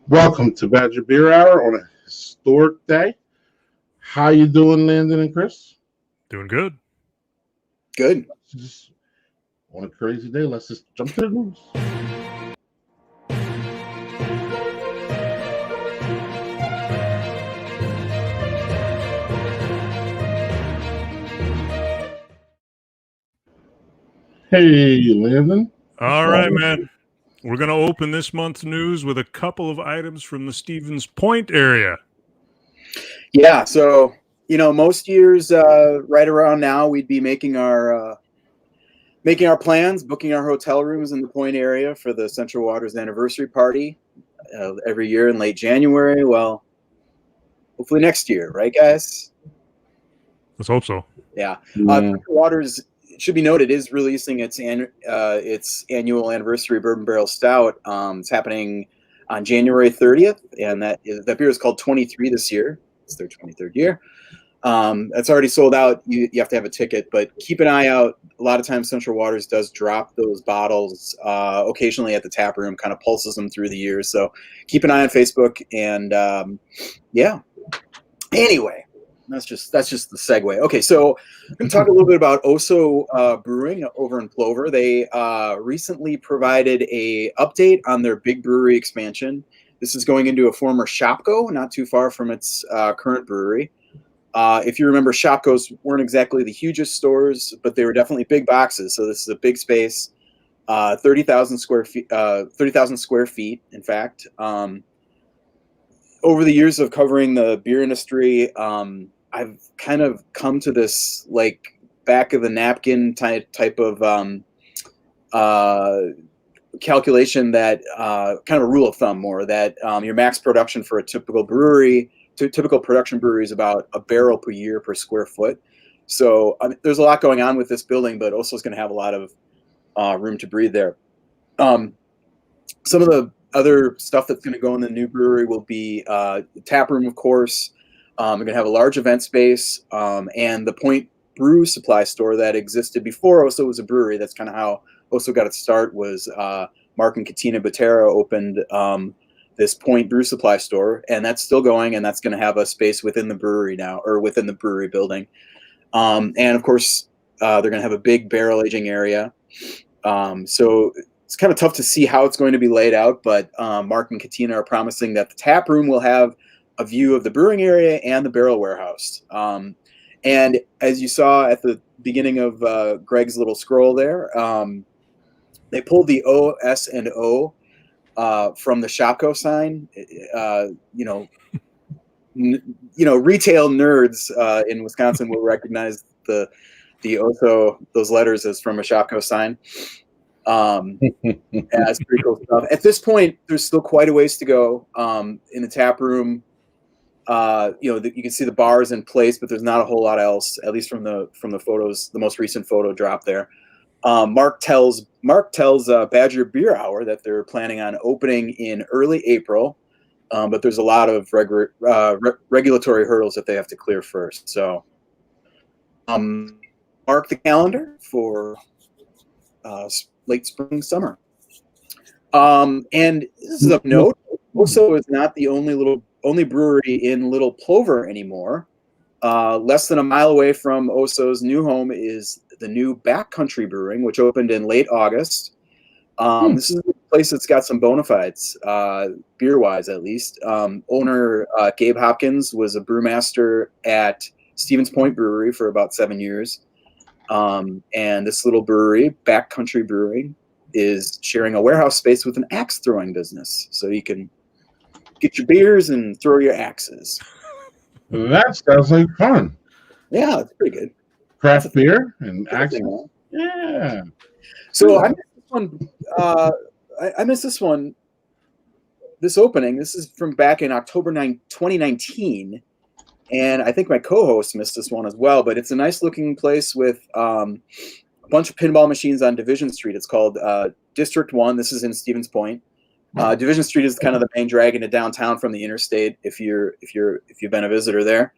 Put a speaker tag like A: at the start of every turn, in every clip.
A: Welcome to Badger Beer Hour on a historic day. How you doing, Landon and Chris?
B: Doing good.
C: Good.
A: Just on a crazy day, let's just jump to the news. Hey, Landon.
B: All right, man. We're going to open this month's news with a couple of items from the Stevens Point area.
C: Yeah, so, most years right around now, we'd be making our plans, booking our hotel rooms in the Point area for the Central Waters anniversary party every year in late January. Well, hopefully next year, right, guys?
B: Let's hope so.
C: Yeah. Central Waters, it should be noted, is releasing its annual anniversary bourbon barrel stout. It's happening on January 30th, and that beer is called 23 this year. It's their 23rd year. It's already sold out. You have to have a ticket, but keep an eye out. A lot of times Central Waters does drop those bottles occasionally at the tap room, kind of pulses them through the years. So keep an eye on Facebook, and yeah. Anyway, that's just the segue. Okay, so I'm going to talk a little bit about Oso Brewing over in Plover. They recently provided a update on their big brewery expansion. This is going into a former Shopko, not too far from its current brewery. If you remember, Shopkos weren't exactly the hugest stores, but they were definitely big boxes. So this is a big space, 30,000 square feet. 30,000 square feet, in fact. Over the years of covering the beer industry, I've kind of come to this like back of the napkin type of calculation that kind of a rule of thumb more that your max production for a typical production brewery is about a barrel per year per square foot. So there's a lot going on with this building, but also is going to have a lot of room to breathe there. Some of the other stuff that's going to go in the new brewery will be the tap room, of course. We're going to have a large event space, and the Point Brew Supply Store that existed before Oso was a brewery. That's kind of how Oso got its start. Was Mark and Katina Botera opened this Point Brew Supply Store, and that's still going, and that's going to have a space within the brewery now, or within the brewery building. And of course, they're going to have a big barrel aging area. So it's kind of tough to see how it's going to be laid out, but Mark and Katina are promising that the tap room will have a view of the brewing area and the barrel warehouse. And as you saw at the beginning of Greg's little scroll there, they pulled the O, S, and O from the Shopko sign. Retail nerds in Wisconsin will recognize the Oso, those letters, as from a Shopko sign. That's pretty cool stuff. At this point, there's still quite a ways to go in the tap room. You can see the bars in place, but there's not a whole lot else, at least from the photos, the most recent photo drop there. Mark tells Badger Beer Hour that they're planning on opening in early April, but there's a lot of regulatory hurdles that they have to clear first. So mark the calendar for late spring, summer. And this is of note, Oso is not the only brewery in Little Plover anymore. Less than a mile away from Oso's new home is the new Backcountry Brewing, which opened in late August. This is a place that's got some bona fides, beer-wise at least. Owner Gabe Hopkins was a brewmaster at Stevens Point Brewery for about 7 years. And this little brewery, Backcountry Brewing, is sharing a warehouse space with an axe throwing business. So you can get your beers and throw your axes.
A: That sounds like fun.
C: Yeah, it's pretty good.
A: Craft beer and axes. Yeah.
C: So I missed this one. I missed this one. This opening. This is from back in October 2019. And I think my co-host missed this one as well, but it's a nice looking place with a bunch of pinball machines on Division Street. It's called District 1. This is in Stevens Point. Division Street is kind of the main drag into downtown from the interstate if you've been a visitor there.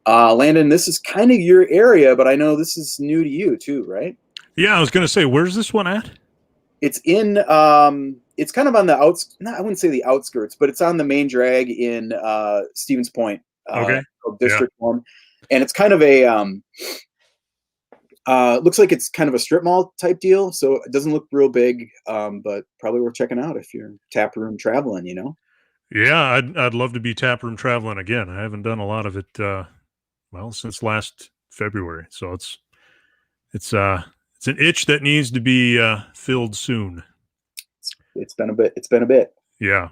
C: Landon, this is kind of your area, but I know this is new to you too, right?
B: Yeah, I was going to say, where's this one at?
C: It's in it's kind of on the I wouldn't say the outskirts, but it's on the main drag in Stevens Point,
B: Okay.
C: District 1. And it's kind of a looks like it's kind of a strip mall type deal, so it doesn't look real big, but probably worth checking out if you're tap room traveling, you know.
B: Yeah, I'd love to be taproom traveling again. I haven't done a lot of it since last February. So it's an itch that needs to be filled soon.
C: It's been a bit.
B: Yeah.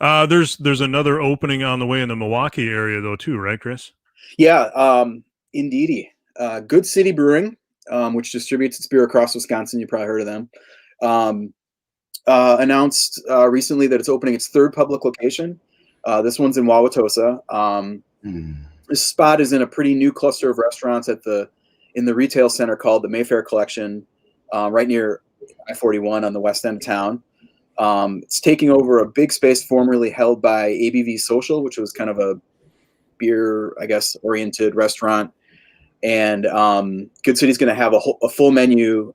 B: There's another opening on the way in the Milwaukee area though too, right, Chris?
C: Yeah, indeedy. Good City Brewing, which distributes its beer across Wisconsin. You probably heard of them. Announced recently that it's opening its third public location. This one's in Wauwatosa. This spot is in a pretty new cluster of restaurants in the retail center called the Mayfair Collection, right near I-41 on the west end of town. It's taking over a big space formerly held by ABV Social, which was kind of a beer, I guess, oriented restaurant. And Good City's going to have a full menu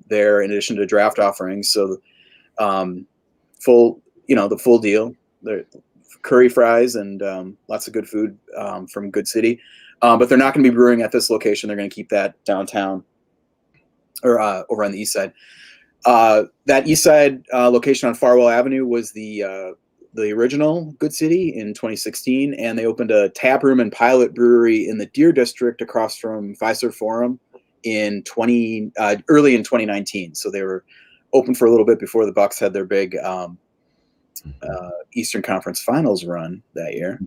C: there in addition to draft offerings. So the full deal. There, curry fries and lots of good food from Good City. But they're not going to be brewing at this location. They're going to keep that downtown or over on the east side. That east side location on Farwell Avenue was the original Good City in 2016, and they opened a tap room and pilot brewery in the Deer District across from Fiserv Forum in early in 2019. So they were open for a little bit before the Bucks had their big Eastern Conference Finals run that year.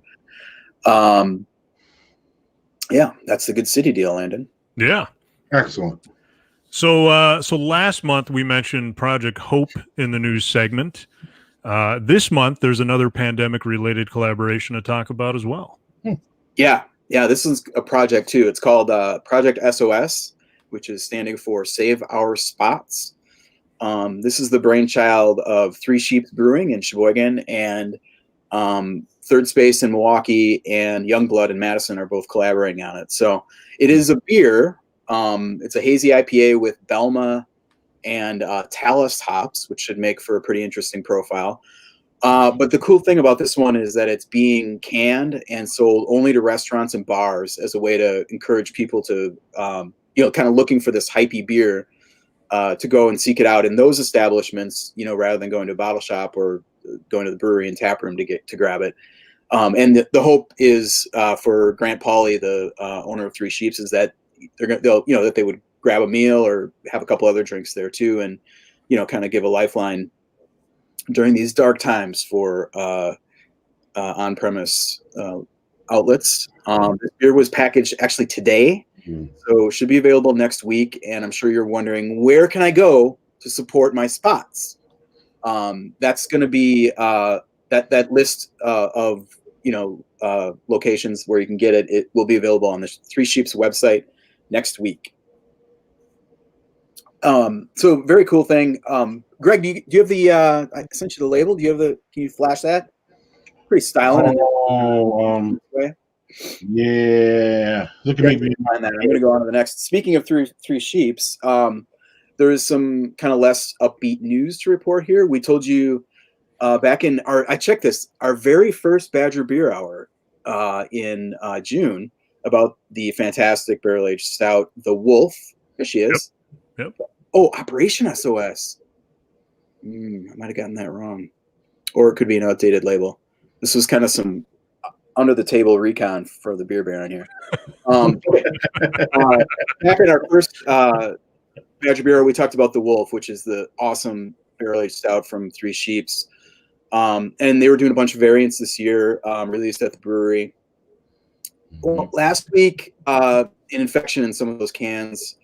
C: Yeah, that's the Good City deal, Landon.
B: Yeah,
A: excellent.
B: So last month we mentioned Project Hope in the news segment. This month there's another pandemic-related collaboration to talk about as well.
C: Yeah, this is a project too. It's called Project SOS, which is standing for Save Our Spots. This is the brainchild of Three Sheeps Brewing in Sheboygan, and Third Space in Milwaukee and Youngblood in Madison are both collaborating on it. So it is a beer. It's a hazy IPA with Belma and Talus hops, which should make for a pretty interesting profile. But the cool thing about this one is that it's being canned and sold only to restaurants and bars as a way to encourage people to, kind of looking for this hypey beer to go and seek it out in those establishments, rather than going to a bottle shop or going to the brewery and tap room to grab it. And the hope is for Grant Pauly, the owner of Three Sheeps, is that that they would grab a meal or have a couple other drinks there too, and kind of give a lifeline during these dark times for on-premise outlets. This beer was packaged actually today, so it should be available next week. And I'm sure you're wondering, where can I go to support my spots? That's going to be that list of locations where you can get it. It will be available on the Three Sheeps website next week. So very cool thing. Greg, do you have the I sent you the label? Can you flash that? Pretty styling.
A: Yeah. Look at me.
C: I'm going to go on to the next. Speaking of Three Sheeps, there is some kind of less upbeat news to report here. We told you back in I checked this, our very first Badger Beer Hour in June, about the fantastic barrel-aged stout, The Wolf. There she is.
B: Yep.
C: Oh, Operation SOS. I might have gotten that wrong. Or it could be an outdated label. This was kind of some under-the-table recon for the Beer Baron here. Back in our first Badger Beer, we talked about The Wolf, which is the awesome barrel-aged stout from Three Sheeps. And they were doing a bunch of variants this year, released at the brewery. Well, last week, an infection in some of those cans.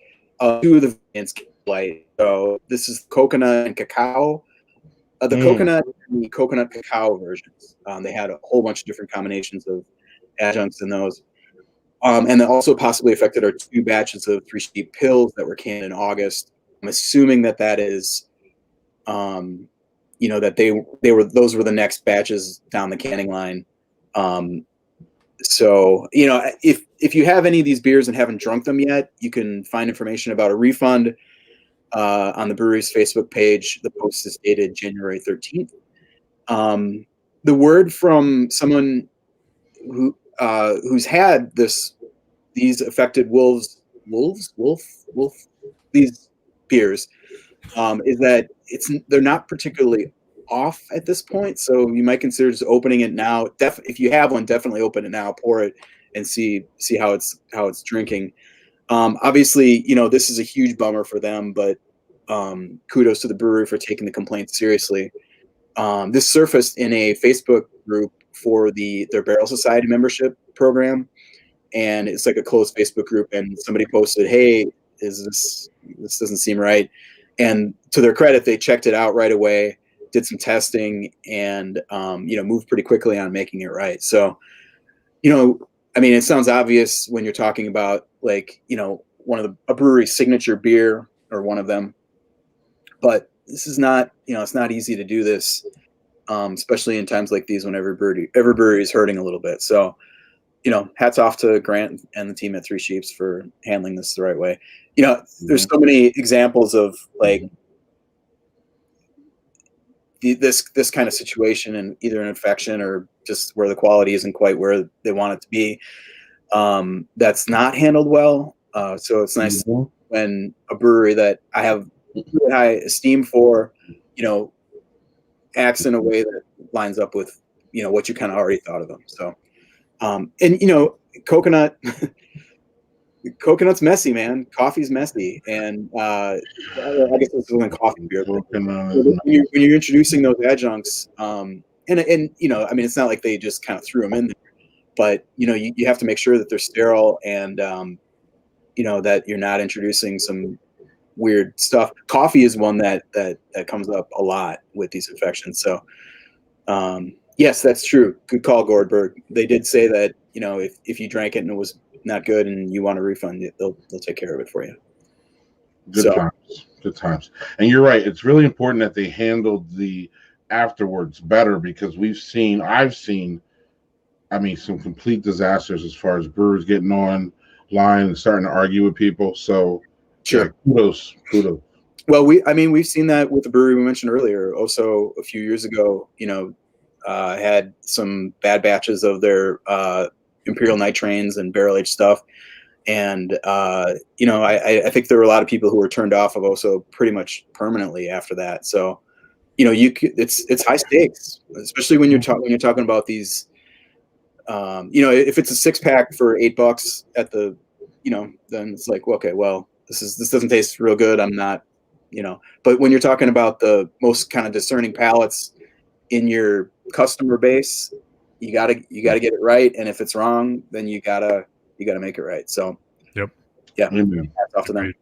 C: Two of the variants came to light. So this is coconut and cacao. The coconut and the coconut cacao versions. They had a whole bunch of different combinations of adjuncts in those. And that also possibly affected our two batches of Three Sheep pills that were canned in August. I'm assuming that is, that those were the next batches down the canning line. So, if you have any of these beers and haven't drunk them yet, you can find information about a refund on the brewery's Facebook page. The post is dated January 13th. The word from someone who's had these affected these beers is that they're not particularly off at this point. So you might consider just opening it now. If you have one, definitely open it now, pour it, and see how it's drinking. Obviously, this is a huge bummer for them, but kudos to the brewery for taking the complaint seriously. This surfaced in a Facebook group for their Barrel Society membership program, and it's like a closed Facebook group. And somebody posted, "Hey, this doesn't seem right." And to their credit, they checked it out right away, did some testing, and moved pretty quickly on making it right. So, it sounds obvious when you're talking about a brewery's signature beer or one of them, but this is not, it's not easy to do this, especially in times like these when every brewery is hurting a little bit. So, hats off to Grant and the team at Three Sheeps for handling this the right way. There's so many examples of this kind of situation, and either an infection or just where the quality isn't quite where they want it to be. That's not handled well. So it's nice when a brewery that I have really high esteem for, acts in a way that lines up with, what you kind of already thought of them. So, coconut's messy, man. Coffee's messy. And I guess this isn't coffee beer. But when you're introducing those adjuncts, it's not like they just kind of threw them in there, but, you have to make sure that they're sterile and, that you're not introducing some weird stuff. Coffee is one that comes up a lot with these infections. So, yes, that's true. Good call, Gordberg. They did say that, if you drank it and it was not good and you want a refund, they'll take care of it for you.
A: Good times. And you're right. It's really important that they handled the afterwards better, because I've seen some complete disasters as far as brewers getting online and starting to argue with people. So
C: sure.
A: Yeah, kudos.
C: Well, we've seen that with the brewery we mentioned earlier. Also, a few years ago, had some bad batches of their Imperial Night Trains and barrel aged stuff, and I think there were a lot of people who were turned off of Oso pretty much permanently after that. So, it's high stakes, especially when you're talking about these. If it's a 6-pack for $8 at the, then it's like, okay, well, this doesn't taste real good. I'm not, but when you're talking about the most kind of discerning palates in your customer base, you gotta get it right. And if it's wrong, then you gotta make it right. So,
B: yep.
C: Yeah. Hats off to them.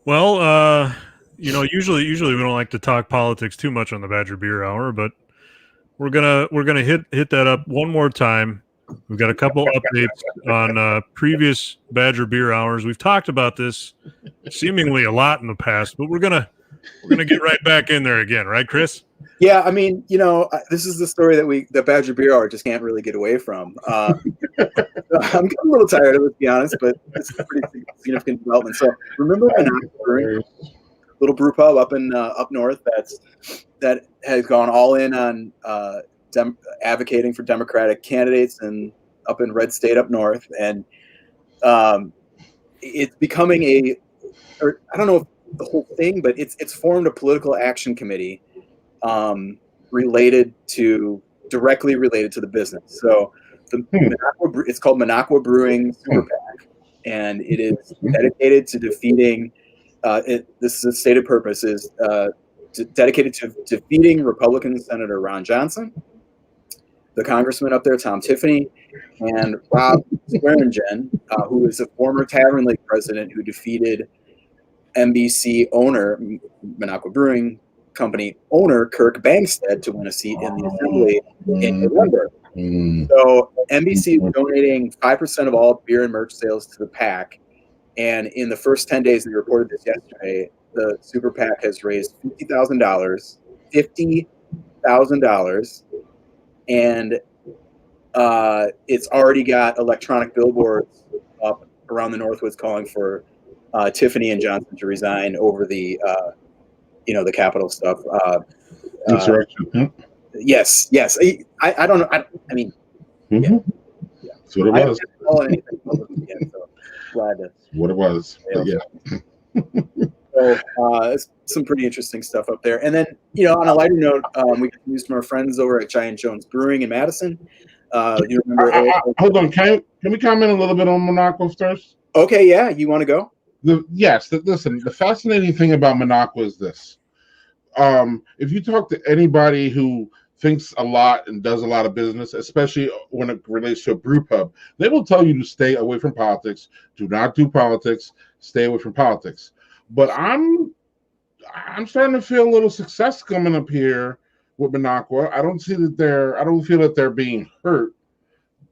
B: Well, usually we don't like to talk politics too much on the Badger Beer Hour, but we're gonna hit that up one more time. We've got a couple updates on previous Badger Beer Hours. We've talked about this seemingly a lot in the past, but we're gonna get right back in there again, right, Chris?
C: Yeah, this is the story that Badger Beer Hour just can't really get away from. I'm a little tired of it, to be honest, but it's a pretty significant development. So remember Monaco Brewing, little brew pub up north that has gone all in on advocating for Democratic candidates and up in red state up north, and it's becoming I don't know if the whole thing, but it's formed a political action committee directly related to the business. So it's called Monaco Brewing Super PAC, and it is dedicated to defeating. This is a stated purpose: is dedicated to defeating Republican Senator Ron Johnson, the congressman up there, Tom Tiffany, and Rob Zellermayer, who is a former Tavern League president who defeated NBC owner, Monaco Brewing Company owner, Kirk Bangstead, to win a seat in the assembly in November. So NBC is donating 5% of all beer and merch sales to the PAC. And in the first 10 days, they reported this yesterday, the Super PAC has raised $50,000, and it's already got electronic billboards up around the Northwoods calling for Tiffany and Johnson to resign over the the Capitol stuff.
A: Insurrection.
C: Yes. I don't know. I mean,
A: Mm-hmm.
C: yeah.
A: That's what it
C: I
A: was.
C: haven't followed anything publicly yet, so glad to.
A: What it was. But yeah.
C: So it's some pretty interesting stuff up there. And then, on a lighter note, we got news from our friends over at Giant Jones Brewing in Madison. You remember?
A: Hold on. Can we comment a little bit on Monaco first?
C: Okay, yeah. You want to go?
A: Listen, the fascinating thing about Monaco is this. If you talk to anybody who thinks a lot and does a lot of business, especially when it relates to a brew pub, they will tell you to stay away from politics. Do not do politics. Stay away from politics. But I'm starting to feel a little success coming up here with Monaco. I don't feel that they're being hurt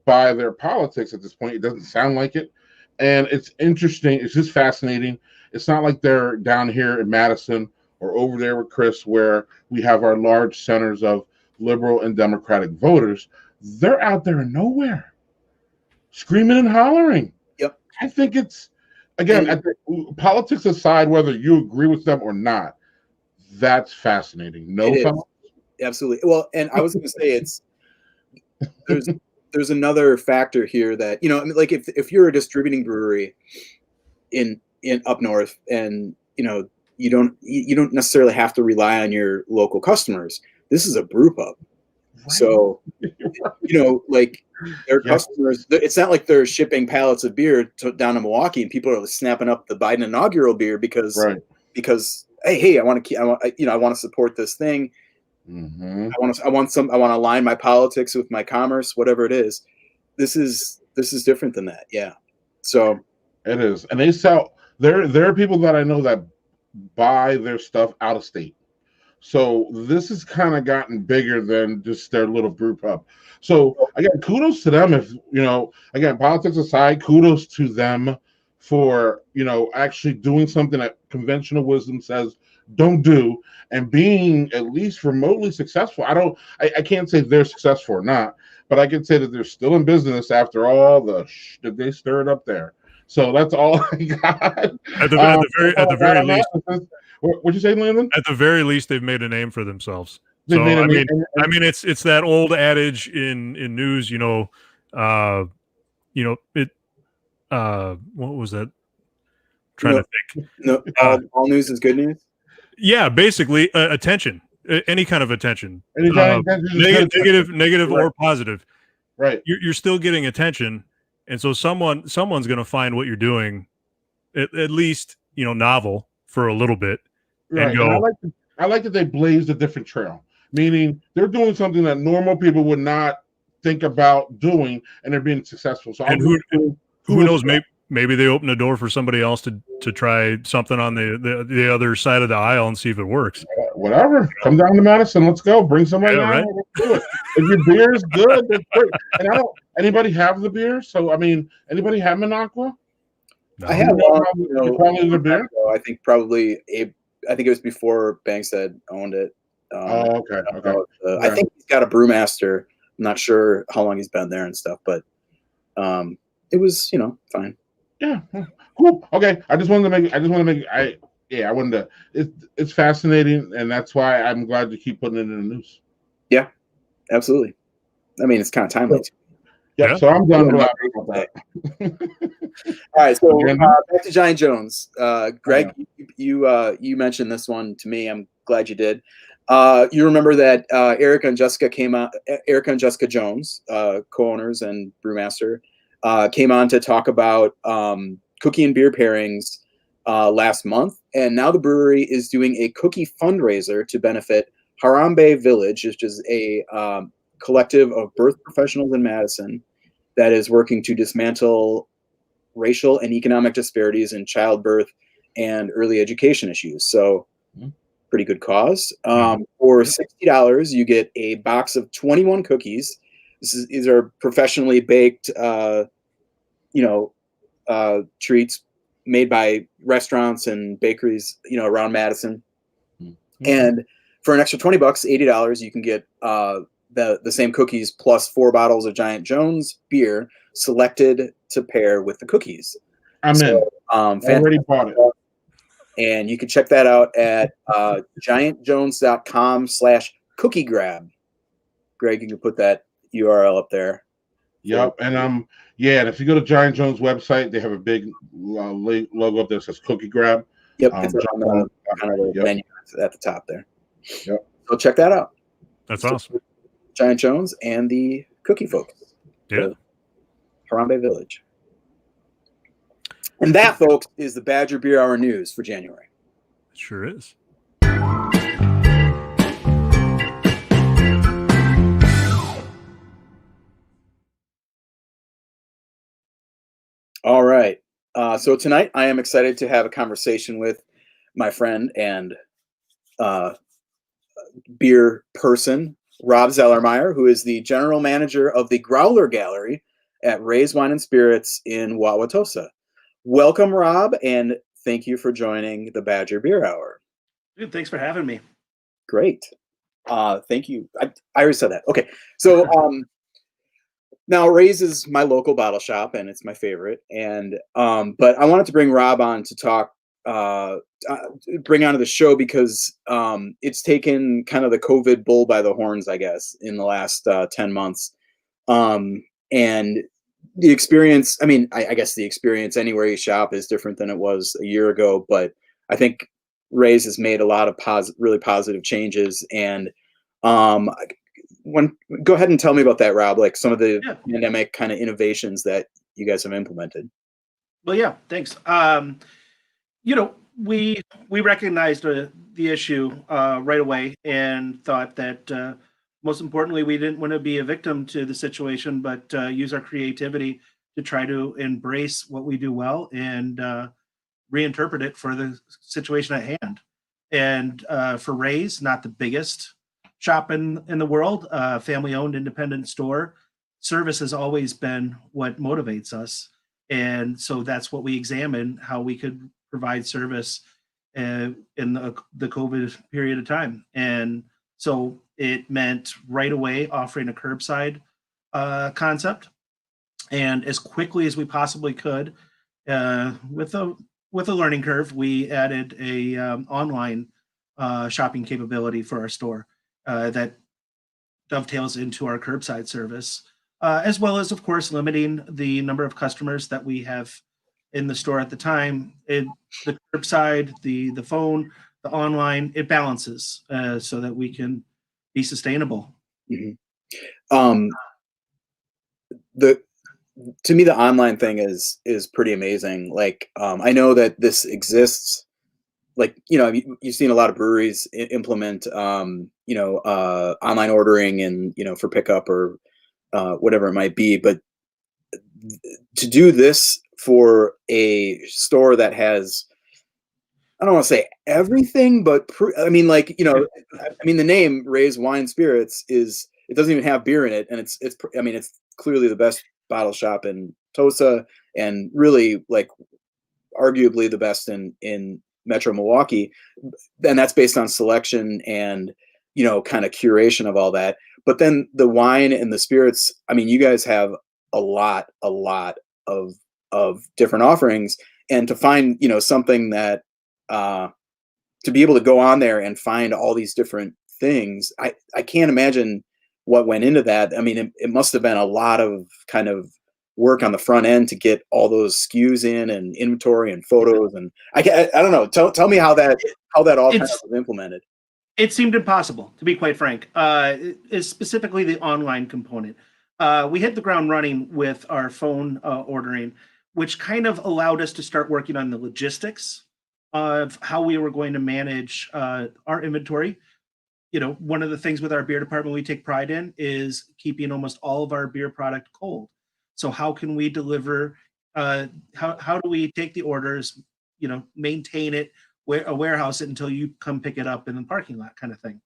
A: by their politics at this point. It doesn't sound like it. And it's interesting. It's just fascinating. It's not like they're down here in Madison or over there with Chris, where we have our large centers of liberal and Democratic voters. They're out there in nowhere, screaming and hollering.
C: Yep.
A: I think it's, again, politics aside, whether you agree with them or not, that's fascinating.
C: Absolutely. Well, and I was going to say there's another factor here that, like if you're a distributing brewery in up north, and you don't necessarily have to rely on your local customers. This is a brew pub. Right. So, like their customers, it's not like they're shipping pallets of beer down to Milwaukee and people are snapping up the Biden inaugural beer because hey, I want to support this thing.
A: Mm-hmm.
C: I want to align my politics with my commerce, whatever it is. This is different than that. Yeah. So
A: it is. And they sell, there are people that I know that buy their stuff out of state. So this has kind of gotten bigger than just their little brew pub. So again, kudos to them. If again, politics aside, kudos to them for actually doing something that conventional wisdom says don't do, and being at least remotely successful. I can't say they're successful or not, but I can say that they're still in business after all the that they stirred up there. So that's all I got.
B: At the very least,
A: what'd you say, Landon?
B: At the very least, they've made a name for themselves. So I mean, it's that old adage in news. What was that? Trying to think.
C: No, all news is good news.
B: Yeah, basically, attention, any kind of attention, negative or positive.
A: Right.
B: You're still getting attention, and so someone's going to find what you're doing, at least novel for a little bit,
A: right. And go. And I like that they blazed a different trail, meaning they're doing something that normal people would not think about doing, and they're being successful. So
B: and who knows? Maybe they open a door for somebody else to try something on the other side of the aisle and see if it works.
A: Whatever. Come down to Madison. Let's go. Bring somebody down. Right? Let's do it. If your beer is good, that's great. And anybody have the beer? So, anybody have Monaco?
C: No. I have one. The beer? I think probably I think it was before Bankstead owned it.
A: Okay.
C: I think he's got a brewmaster. I'm not sure how long he's been there and stuff, but it was, fine.
A: Yeah, cool. Okay, I wanted to. It's fascinating, and that's why I'm glad to keep putting it in the news.
C: Yeah, absolutely. I mean, it's kind of timely.
A: Yeah. So I'm done.
C: All right, so back to Giant Jones. Greg, you mentioned this one to me. I'm glad you did. You remember that Erica and Jessica Jones, co-owners and brewmaster, came on to talk about cookie and beer pairings last month, and now the brewery is doing a cookie fundraiser to benefit Harambe Village, which is a collective of birth professionals in Madison that is working to dismantle racial and economic disparities in childbirth and early education issues. So pretty good cause. For $60, you get a box of 21 cookies. These are professionally baked treats made by restaurants and bakeries, around Madison. Mm-hmm. And for an extra $20, $80, you can get the same cookies plus 4 bottles of Giant Jones beer selected to pair with the cookies.
A: I'm in. Already bought it.
C: And you can check that out at giantjones.com/cookie grab. Greg, you can put that URL up there.
A: Yep, and and if you go to Giant Jones' website, they have a big logo up there that says Cookie Grab.
C: Yep, it's on the kind of the menu at the top there.
A: Yep.
C: So check that out.
B: That's awesome.
C: Giant Jones and the Cookie folks.
B: Yeah.
C: Harambe Village. And that, folks, is the Badger Beer Hour news for January.
B: It sure is.
C: All right. So tonight I am excited to have a conversation with my friend and beer person, Rob Zellermayer, who is the general manager of the Growler Gallery at Ray's Wine and Spirits in Wauwatosa. Welcome, Rob, and thank you for joining the Badger Beer Hour.
D: Dude, thanks for having me.
C: Great. Thank you. I already said that. Okay. So now Ray's is my local bottle shop, and it's my favorite. And but I wanted to bring Rob on to talk, bring onto the show because it's taken kind of the COVID bull by the horns, I guess, in the last 10 months. And the experience, I mean, I guess the experience anywhere you shop is different than it was a year ago, but I think Ray's has made a lot of really positive changes. And go ahead and tell me about that, Rob, like some of the pandemic kind of innovations that you guys have implemented.
D: Well, yeah, thanks. We recognized the issue right away and thought that most importantly, we didn't want to be a victim to the situation, but use our creativity to try to embrace what we do well and reinterpret it for the situation at hand. And for Ray's, not the biggest shop in the world, family-owned independent store, service has always been what motivates us. And so that's what we examine, how we could provide service in the COVID period of time. And so it meant right away offering a curbside concept. And as quickly as we possibly could, with a learning curve, we added a online shopping capability for our store that dovetails into our curbside service, as well as, of course, limiting the number of customers that we have in the store at the time. The curbside, the phone, the online, it balances so that we can be sustainable.
C: Mm-hmm. To me, the online thing is pretty amazing. Like, I know that this exists. Like, you've seen a lot of breweries implement, online ordering and, for pickup or whatever it might be. But to do this for a store that has, I don't want to say everything, but the name Ray's Wine Spirits it doesn't even have beer in it. And it's clearly the best bottle shop in Tosa and really like arguably the best in Metro Milwaukee. And that's based on selection and, kind of curation of all that. But then the wine and the spirits, I mean, you guys have a lot of different offerings, and to find, something that, to be able to go on there and find all these different things, I can't imagine what went into that. I mean, it must have been a lot of kind of work on the front end to get all those SKUs in and inventory and photos. And I don't know. Tell me how that all kind of was implemented.
D: It seemed impossible, to be quite frank. Is specifically the online component. We hit the ground running with our phone ordering, which kind of allowed us to start working on the logistics of how we were going to manage our inventory. One of the things with our beer department we take pride in is keeping almost all of our beer product cold. So how can we deliver? How do we take the orders? Maintain it, warehouse it until you come pick it up in the parking lot, kind of thing.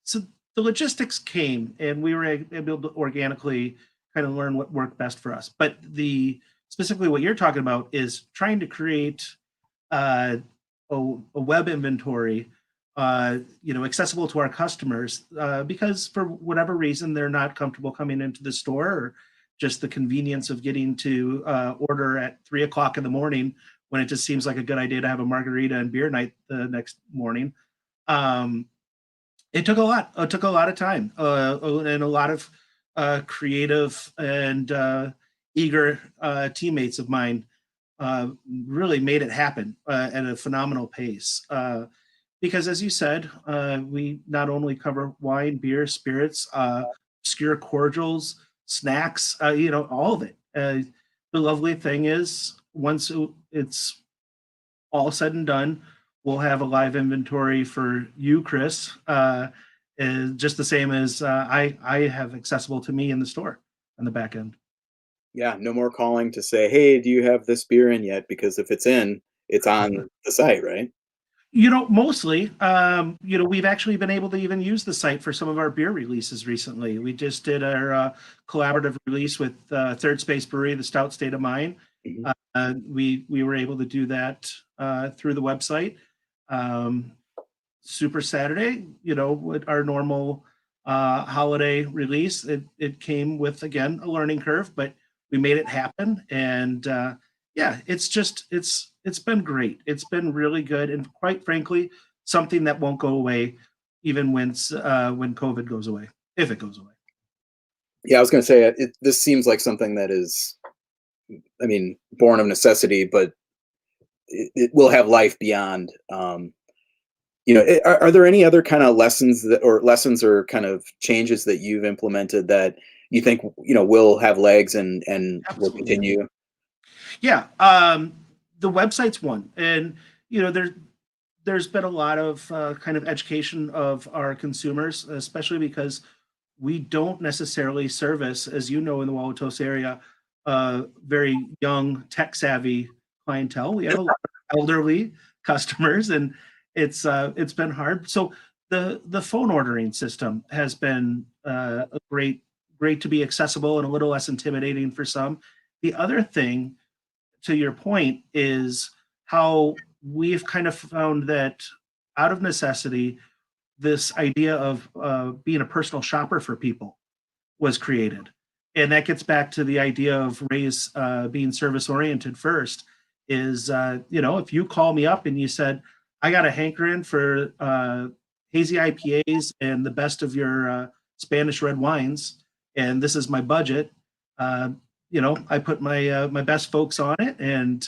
D: So the logistics came, and we were able to organically kind of learn what worked best for us. But specifically what you're talking about is trying to create a web inventory, accessible to our customers, because for whatever reason they're not comfortable coming into the store, or just the convenience of getting to order at 3 o'clock in the morning when it just seems like a good idea to have a margarita and beer night the next morning. It took a lot. It took a lot of time and a lot of creative and eager teammates of mine really made it happen at a phenomenal pace. Because as you said, we not only cover wine, beer, spirits, obscure cordials, snacks, all of it. The lovely thing is, once it's all said and done, we'll have a live inventory for you, Chris, just the same as I have accessible to me in the store on the back end.
C: Yeah, no more calling to say, hey, do you have this beer in yet? Because if it's in, it's on the site, right?
D: Mostly, we've actually been able to even use the site for some of our beer releases recently. We just did our collaborative release with Third Space Brewery, the Stout State of Mind. We were able to do that through the website. Super Saturday, with our normal holiday release, it came with, again, a learning curve, but we made it happen. And it's been great. It's been really good, and quite frankly, something that won't go away, even when COVID goes away, if it goes away.
C: Yeah, I was going to say this seems like something that is, born of necessity, but it will have life beyond. Are there any other kind of lessons or kind of changes that you've implemented that you think will have legs and will continue?
D: Yeah, the website's one, and there's been a lot of kind of education of our consumers, especially because we don't necessarily service, as you know, in the Wauwatosa area, very young, tech savvy clientele. We have a lot of elderly customers, and it's been hard. So the phone ordering system has been a great to be accessible and a little less intimidating for some. The other thing, to your point, is how we've kind of found that out of necessity, this idea of being a personal shopper for people was created. And that gets back to the idea of Ray's being service oriented first is, if you call me up and you said, I got a hankering for hazy IPAs and the best of your Spanish red wines, and this is my budget, I put my best folks on it. And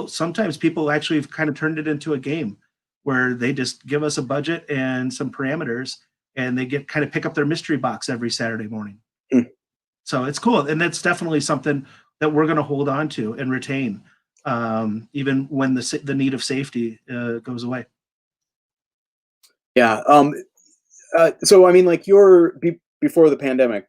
D: sometimes people actually have kind of turned it into a game where they just give us a budget and some parameters, and they get kind of pick up their mystery box every Saturday morning. So it's cool. And that's definitely something that we're going to hold on to and retain, even when the need of safety goes away.
C: Yeah. So, before the pandemic,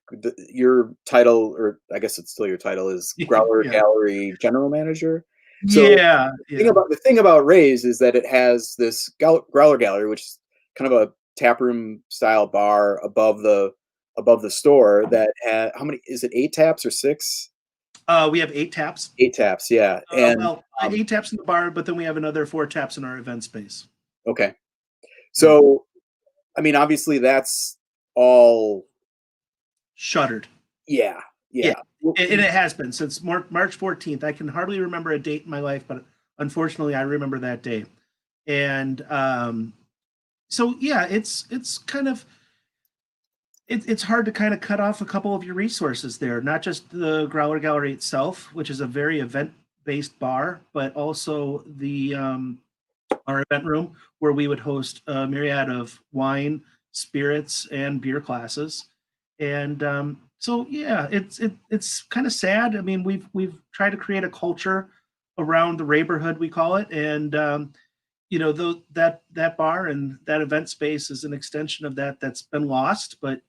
C: your title, or I guess it's still your title, is Growler Gallery General Manager. So the thing about Ray's is that it has this Growler Gallery, which is kind of a taproom style bar above the store that had, how many, is it 8 taps or 6?
D: We have 8 taps.
C: 8 taps, yeah. And
D: 8 taps in the bar, but then we have another 4 taps in our event space.
C: Okay. So, obviously that's all
D: shuttered.
C: Yeah.
D: And it has been since March 14th. I can hardly remember a date in my life, but unfortunately I remember that day. And it's kind of, it's hard to kind of cut off a couple of your resources there, not just the Growler Gallery itself, which is a very event-based bar, but also the our event room where we would host a myriad of wine, spirits, and beer classes. And it's kind of sad. We've tried to create a culture around the neighborhood, we call it, and that bar and that event space is an extension of that's been lost, but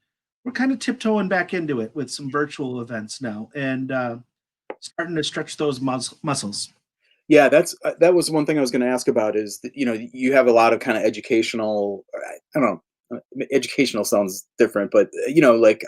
D: we're kind of tiptoeing back into it with some virtual events now, and starting to stretch those muscles.
C: Yeah, that was one thing I was going to ask about. Is that, you have a lot of kind of educational. I don't know, educational sounds different, but like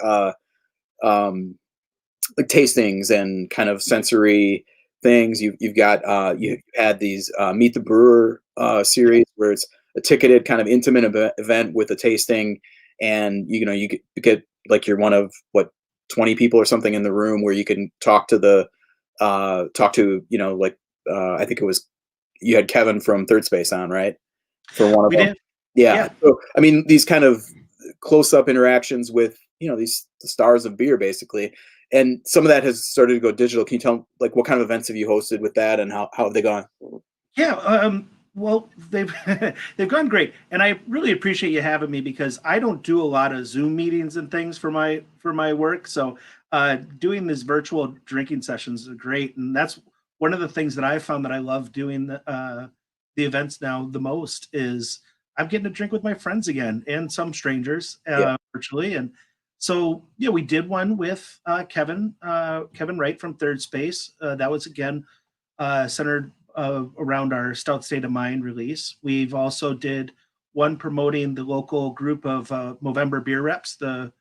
C: tastings and kind of sensory things. You've got you had these Meet the Brewer series where it's a ticketed kind of intimate event with a tasting, and you get like you're one of 20 people or something in the room where you can talk to like I think it was, you had Kevin from Third Space on, right? For one of
D: We
C: them.
D: did.
C: Yeah.
D: Yeah.
C: So I mean, these kind of close-up interactions with, these stars of beer, basically. And some of that has started to go digital. Can you tell, like, what kind of events have you hosted with that, and how have they gone?
D: Yeah, well, they've they've gone great, and I really appreciate you having me, because I don't do a lot of Zoom meetings and things for my work. So doing these virtual drinking sessions are great, and that's one of the things that I found that I love doing the events now the most is I'm getting to drink with my friends again and some strangers
C: Yeah.
D: virtually. And so yeah, we did one with Kevin Wright from Third Space. That was again centered around our Stout State of Mind release. We've also did one promoting the local group of Movember beer reps, the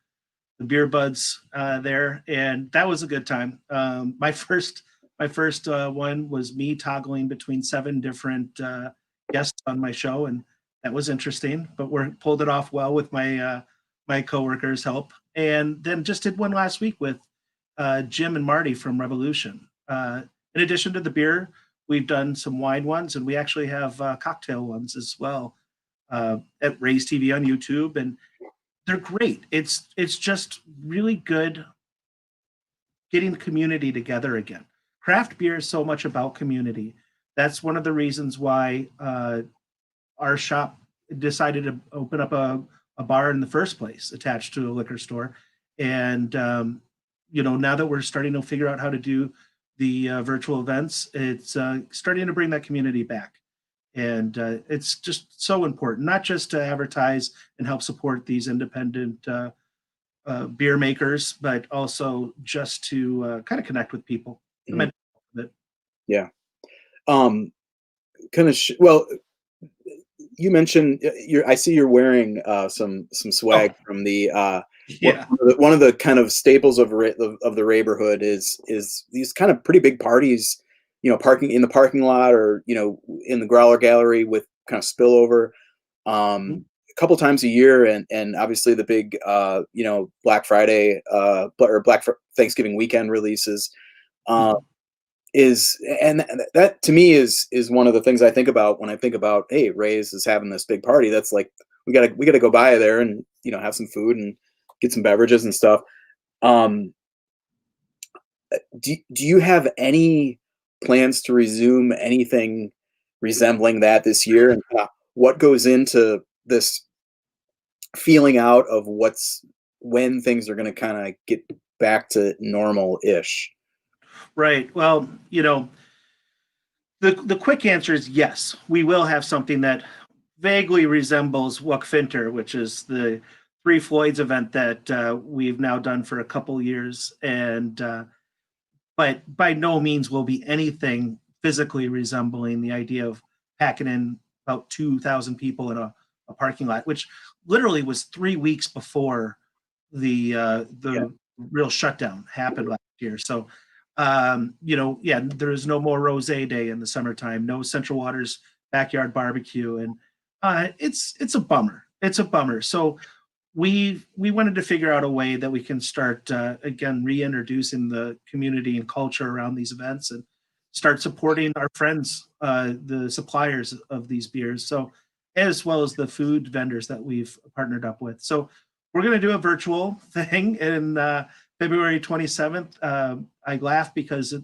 D: beer buds there, and that was a good time. My first one was me toggling between 7 different guests on my show, and that was interesting. But we pulled it off well with my coworkers' help, and then just did one last week with Jim and Marty from Revolution. In addition to the beer, we've done some wine ones, and we actually have cocktail ones as well at Raise TV on YouTube, and they're great. It's just really good getting the community together again. Craft beer is so much about community. That's one of the reasons why our shop decided to open up a bar in the first place, attached to a liquor store. And now that we're starting to figure out how to do the virtual events, it's starting to bring that community back. And it's just so important, not just to advertise and help support these independent beer makers, but also just to kind of connect with people.
C: Mhm. Yeah. Well, you mentioned I see you're wearing some swag from the
D: Yeah.
C: one of the kind of staples of the neighborhood is these kind of pretty big parties, parking in the parking lot, or in the Growler Gallery with kind of spillover a couple times a year, and obviously the big Black Friday or Thanksgiving weekend releases. And that to me is one of the things I think about when I think about, hey, Ray's is having this big party. That's like, we gotta go by there and have some food and get some beverages and stuff. Do you have any plans to resume anything resembling that this year, and what goes into this feeling out of when things are going to kind of get back to normal-ish?
D: Right. Well, the quick answer is yes. We will have something that vaguely resembles Wuckfinter, which is the Three Floyds event that we've now done for a couple years, and but by no means will be anything physically resembling the idea of packing in about 2,000 people in a parking lot, which literally was 3 weeks before the real shutdown happened last year. So there is no more Rosé Day in the summertime, no Central Waters backyard barbecue, and it's a bummer. It's a bummer. So we wanted to figure out a way that we can start again reintroducing the community and culture around these events, and start supporting our friends, the suppliers of these beers, so as well as the food vendors that we've partnered up with. So we're going to do a virtual thing in February 27th. I laugh because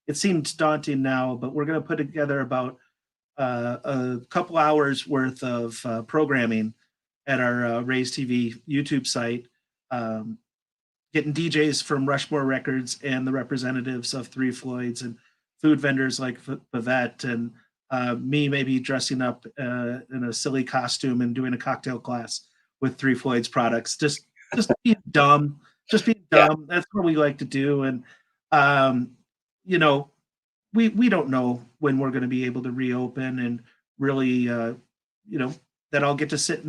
D: it seems daunting now, but we're going to put together about a couple hours worth of programming at our Raise TV YouTube site, getting DJs from Rushmore Records and the representatives of Three Floyds and food vendors like Pavette, and me maybe dressing up in a silly costume and doing a cocktail class with Three Floyds products. Just being dumb. Just being dumb. Yeah. That's what we like to do. And, we don't know when we're going to be able to reopen and really, that I'll get to sit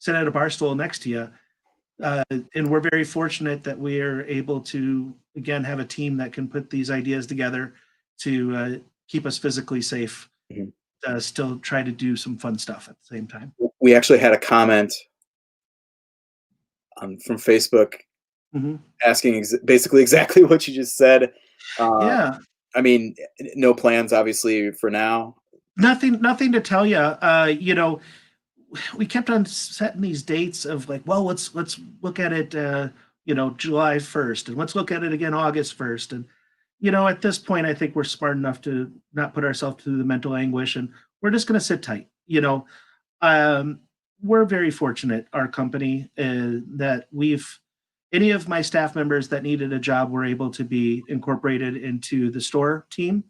D: at a bar stool next to you. And we're very fortunate that we are able to, again, have a team that can put these ideas together to keep us physically safe, still try to do some fun stuff at the same time.
C: We actually had a comment from Facebook
D: Mhm.
C: asking basically exactly what you just said.
D: Yeah.
C: I mean, no plans, obviously, for now.
D: Nothing to tell you. We kept on setting these dates of like, well, let's look at it, July 1st, and let's look at it again August 1st. And at this point, I think we're smart enough to not put ourselves through the mental anguish, and we're just going to sit tight. Um, we're very fortunate, our company, that any of my staff members that needed a job were able to be incorporated into the store team,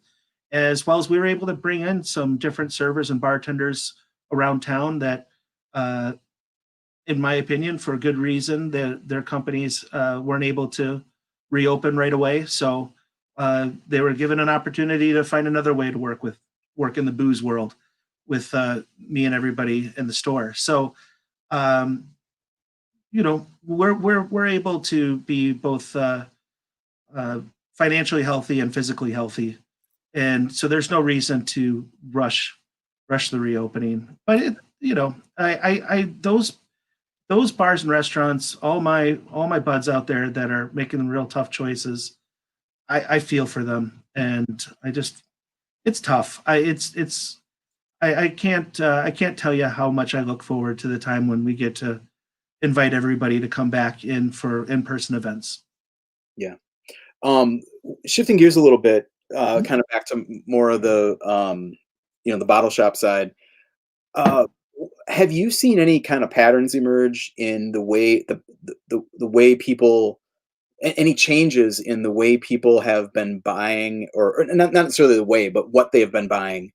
D: as well as we were able to bring in some different servers and bartenders around town that, uh, in my opinion, for good reason, their companies weren't able to reopen right away. So they were given an opportunity to find another way to work in the booze world with me and everybody in the store. So um, we're able to be both uh, financially healthy and physically healthy, and so there's no reason to rush the reopening. But I those bars and restaurants, all my buds out there that are making real tough choices, I feel for them, and it's tough. I can't tell you how much I look forward to the time when we get to invite everybody to come back in for in-person events.
C: Yeah. Um, Shifting gears a little bit,
D: Mhm.
C: kind of back to more of the the bottle shop side. Uh, have you seen any kind of patterns emerge in the way the way people any changes in the way people have been buying, or not necessarily the way, but what they have been buying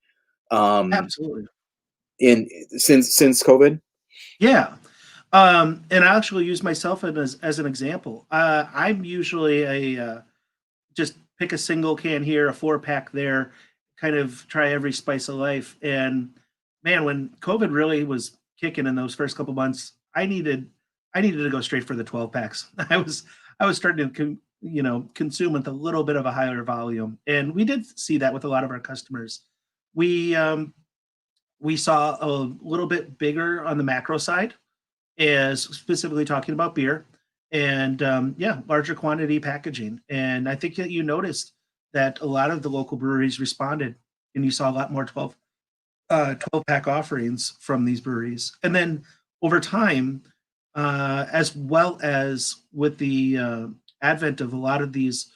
C: um,
D: Absolutely.
C: in since COVID?
D: Yeah. And I actually use myself as an example. I'm usually just pick a single can here, a 4-pack there, kind of try every spice of life. And man, when COVID really was kicking in those first couple months, I needed to go straight for the 12 packs. I was starting to consume with a little bit of a higher volume, and we did see that with a lot of our customers. We um, we saw a little bit bigger on the macro side, as specifically talking about beer, and yeah, larger quantity packaging. And I think that you noticed that a lot of the local breweries responded, and you saw a lot more 12 pack offerings from these breweries. And then over time, as well as with the advent of a lot of these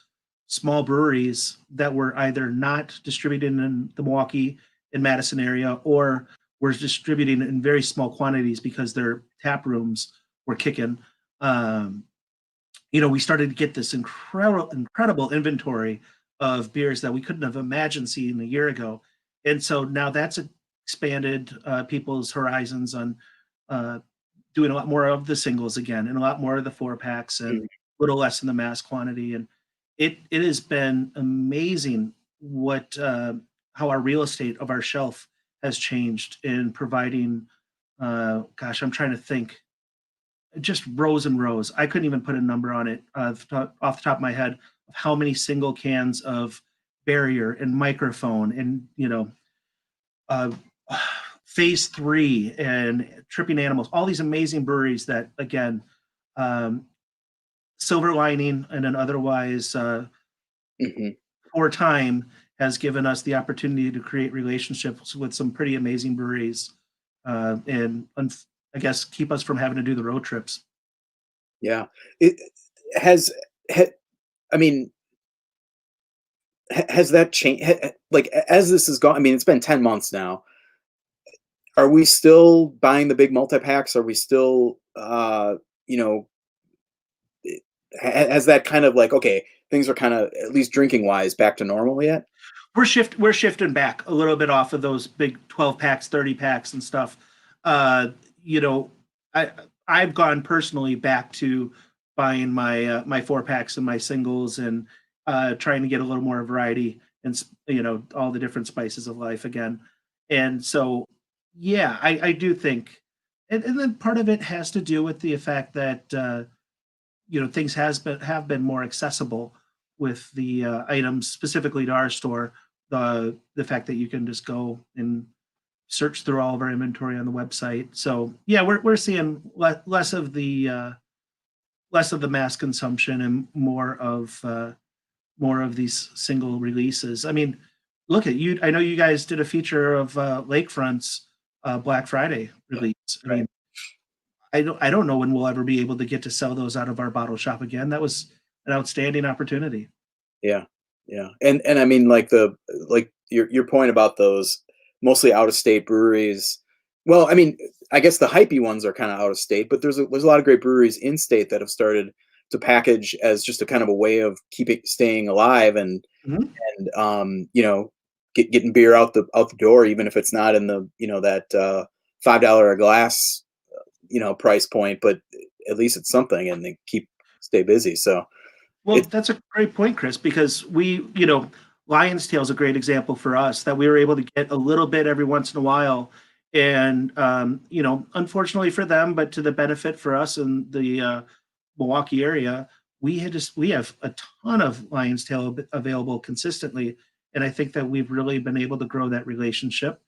D: small breweries that were either not distributed in the Milwaukee and Madison area, or were distributing in very small quantities because their tap rooms were kicking. Um, we started to get this incredible inventory of beers that we couldn't have imagined seeing a year ago. And so now that's expanded people's horizons on uh, doing a lot more of the singles again, and a lot more of the 4-packs, and a
C: Mm.
D: little less in the mass quantity. And it has been amazing what how our real estate of our shelf has changed in providing. Gosh, I'm trying to think, just rows and rows. I couldn't even put a number on it off the top of my head of how many single cans of barrier and microphone and uh, phase 3 and tripping animals, all these amazing breweries that, again, um, silver lining and an otherwise
C: Mhm.
D: poor time has given us the opportunity to create relationships with some pretty amazing breweries, and I guess keep us from having to do the road trips.
C: Yeah. It has. Ha, I mean, has that changed? Like, as this has gone, I mean, it's been 10 months now. Are we still buying the big multi packs? Are we still, you know, has that kind of like, okay, things are kind of, at least drinking wise, back to normal yet?
D: We're shifting back a little bit off of those big 12 packs, 30 packs and stuff. Uh, you know, I I've gone personally back to buying my 4-packs and my singles, and trying to get a little more variety and all the different spices of life again. And so yeah, I do think, and then part of it has to do with the fact that things have been more accessible with the items specifically to our store. The fact that you can just go and search through all of our inventory on the website. So yeah, we're seeing less of the less of the mass consumption and more of these single releases. I mean, look at you. I know you guys did a feature of Lakefront's Black Friday release. I mean, I don't know when we'll ever be able to get to sell those out of our bottle shop again. That was an outstanding opportunity.
C: Yeah, yeah, and I mean, like your point about those mostly out of state breweries. Well, I mean, I guess the hypey ones are kind of out of state, but there's a lot of great breweries in state that have started to package as just a kind of a way of staying alive and you know, getting beer out the door, even if it's not in the that $5 a glass price point, but at least it's something, and they stay busy. So.
D: Well, that's a great point, Chris, because Lion's Tail is a great example for us that we were able to get a little bit every once in a while. And, unfortunately for them, but to the benefit for us in the Milwaukee area, we have a ton of Lion's Tail available consistently. And I think that we've really been able to grow that relationship.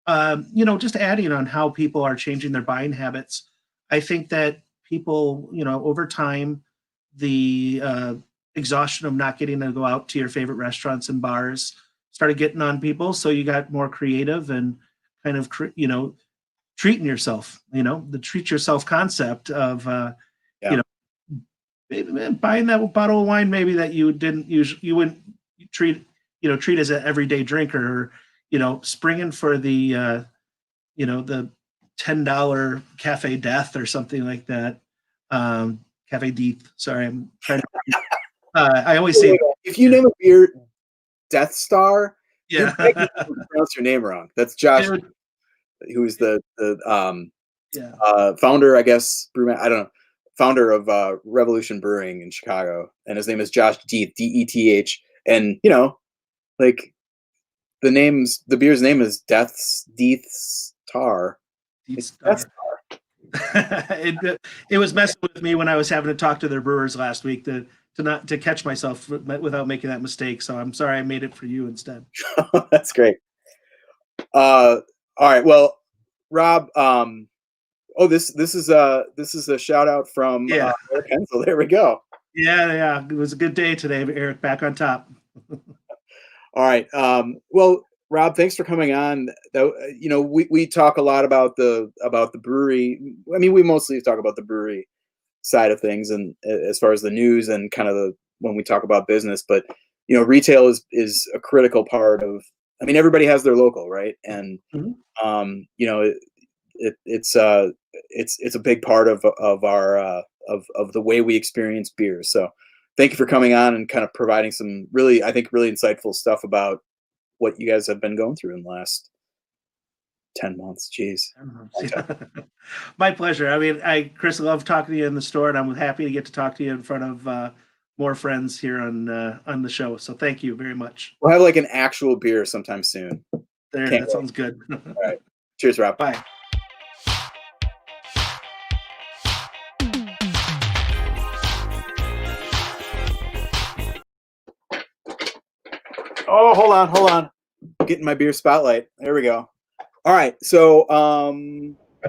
D: Just adding on how people are changing their buying habits, I think that people, over time, the exhaustion of not getting to go out to your favorite restaurants and bars started getting on people. So you got more creative and kind of, treating yourself, the treat yourself concept of, buying that bottle of wine, maybe that you wouldn't treat as an everyday drinker, or, springing for the, the $10 Cafe Death or something like that. Cafe Death. Sorry, I'm trying to. I always say
C: if you name a beer Death Star,
D: yeah,
C: you pronounce your name wrong. That's Josh, who's the founder, I guess, brewman. I don't know, founder of Revolution Brewing in Chicago, and his name is Josh Deeth, D-E-T-H, and like the beer's name is Death Star. It's Death Star.
D: It was messing with me when I was having to talk to their brewers last week to catch myself without making that mistake. So I'm sorry I made it for you instead.
C: That's great. All right. Well, Rob, this is a shout out from Eric Hensel. There we go.
D: Yeah. It was a good day today, Eric, back on top.
C: All right. Well, Rob, thanks for coming on. We talk a lot about the brewery. I mean, we mostly talk about the brewery side of things, and as far as the news and kind of when we talk about business, but retail is a critical part of. I mean, everybody has their local, right? And it's a big part of our of the way we experience beer. So, thank you for coming on and kind of providing some really insightful stuff about what you guys have been going through in the last 10 months. Jeez.
D: My pleasure. I mean, Chris, I love talking to you in the store, and I'm happy to get to talk to you in front of more friends here on the show. So thank you very much.
C: We'll have like an actual beer sometime soon.
D: That sounds good.
C: All right. Cheers, Rob.
D: Bye.
C: Oh, hold on. Getting my beer spotlight. There we go. All right. So,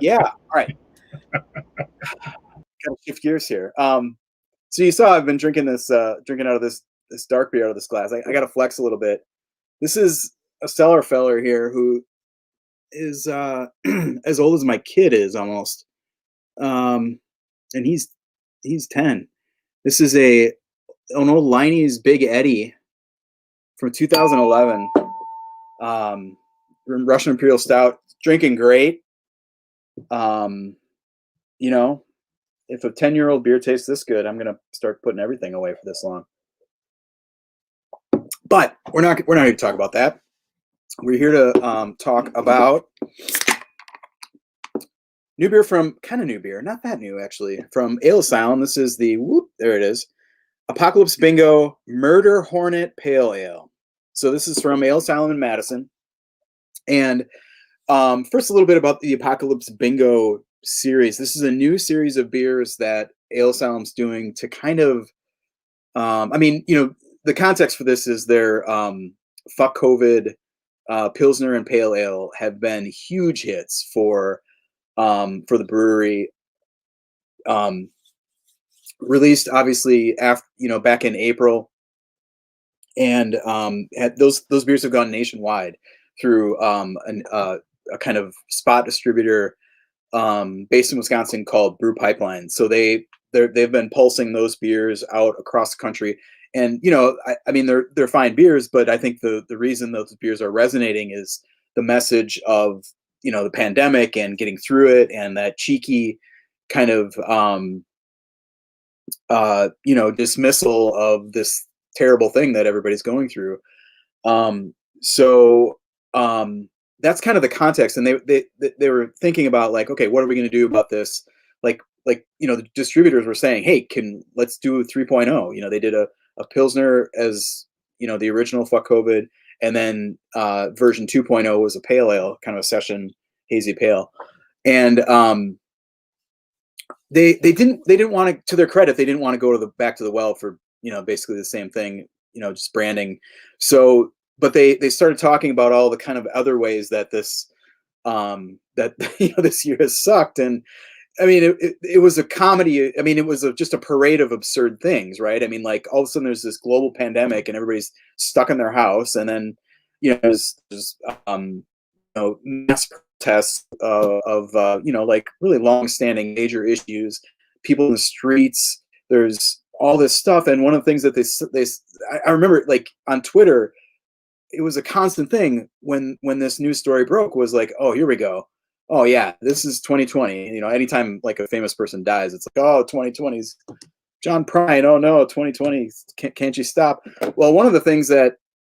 C: yeah. All right. Gotta shift gears here. So you saw I've been drinking out of this dark beer out of this glass. I got to flex a little bit. This is a Stellar feller here who is as old as my kid is almost, and he's 10. This is an old Liney's Big Eddie from 2011. Russian Imperial Stout. Drinking great. If a 10-year-old beer tastes this good, I'm gonna start putting everything away for this long. But we're not here to talk about that. We're here to talk about new beer, not that new actually, from Ale Asylum. This is there it is, Apocalypse Bingo Murder Hornet Pale Ale. So this is from Ale Asylum in Madison. And first, a little bit about the Apocalypse Bingo series. This is a new series of beers that Ale Asylum's doing to kind of, the context for this is their Fuck COVID Pilsner and Pale Ale have been huge hits for the brewery. released obviously after, back in April, and those beers have gone nationwide through a kind of spot distributor based in Wisconsin called Brew Pipeline. So they've been pulsing those beers out across the country, and I mean they're fine beers, but I think the reason those beers are resonating is the message of the pandemic and getting through it, and that cheeky kind of dismissal of this terrible thing that everybody's going through. So that's kind of the context, and they were thinking about like, okay, what are we going to do about this? Like the distributors were saying, hey, let's do 3.0. They did a Pilsner as the original Fuck COVID, and then version 2.0 was a pale ale, kind of a session hazy pale, and they didn't want to their credit, they didn't want to go back to the well for basically the same thing, just branding. So but they started talking about all the kind of other ways that this this year has sucked. And I mean, it was a comedy. I mean, it was just a parade of absurd things, right? I mean, like all of a sudden there's this global pandemic and everybody's stuck in their house, and then there's mass protests of like really long-standing major issues, people in the streets. There's all this stuff, and one of the things that I remember, like on Twitter, it was a constant thing when this news story broke, was like, oh, here we go. Oh yeah, this is 2020. Anytime like a famous person dies, it's like, oh, 2020's John Prine. Oh no, 2020. Can't you stop? Well, one of the things that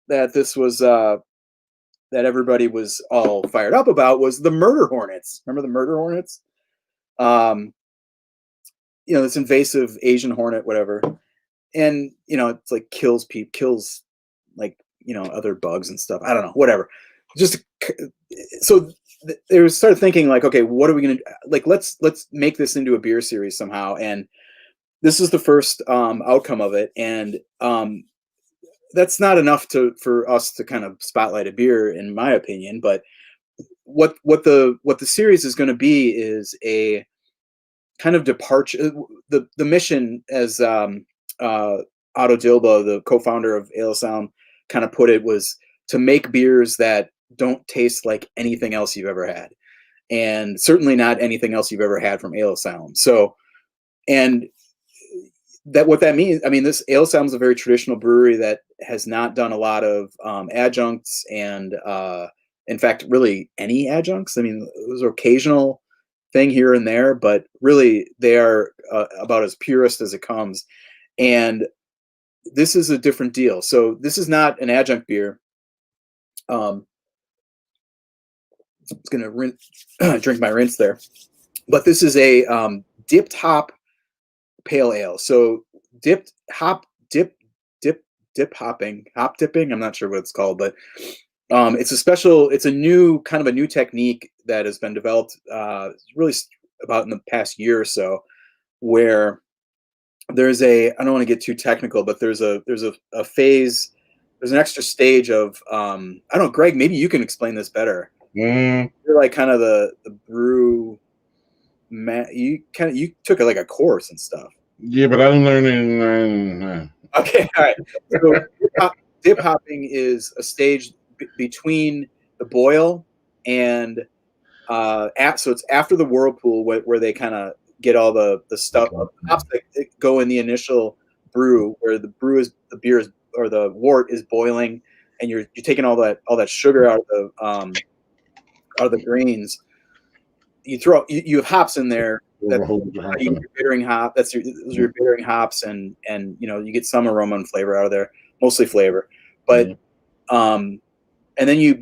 C: this was that everybody was all fired up about was the murder hornets. Remember the murder hornets? This invasive Asian hornet, whatever. And it's like kills like other bugs and stuff. I don't know, whatever. So they started thinking like, okay, what are we gonna like? Let's make this into a beer series somehow. And this is the first outcome of it. And that's not enough for us to kind of spotlight a beer, in my opinion. But what the series is going to be is a kind of departure. The mission, as Otto Dilba, the co-founder of Ale Sound, kind of put it, was to make beers that don't taste like anything else you've ever had, and certainly not anything else you've ever had from Ale Sound. So, and what that means, I mean, this Ale Sound is a very traditional brewery that has not done a lot of adjuncts, and in fact, really any adjuncts. I mean, those are occasional thing here and there, but really they are about as purist as it comes. And this is a different deal. So this is not an adjunct beer. It's going to drink my rinse there, but this is a dipped hop pale ale. So hop dipping. I'm not sure what it's called, but it's a new technique that has been developed really about in the past year or so, where there's I don't want to get too technical, but there's a phase, there's an extra stage of I don't know, Greg, maybe you can explain this better. You're like kind of the brew man. You took like a course and stuff.
A: Yeah, but I didn't learn anything.
C: Okay, all right. So dip hopping is a stage between the boil and so it's after the whirlpool, where they kind of get all the stuff, hops that go in the initial brew, where the beer is, or the wort is boiling, and you're taking all that sugar out of the grains. You have hops in there. Your bittering hop. Those are your bittering hops, and you get some aroma and flavor out of there, mostly flavor. But and then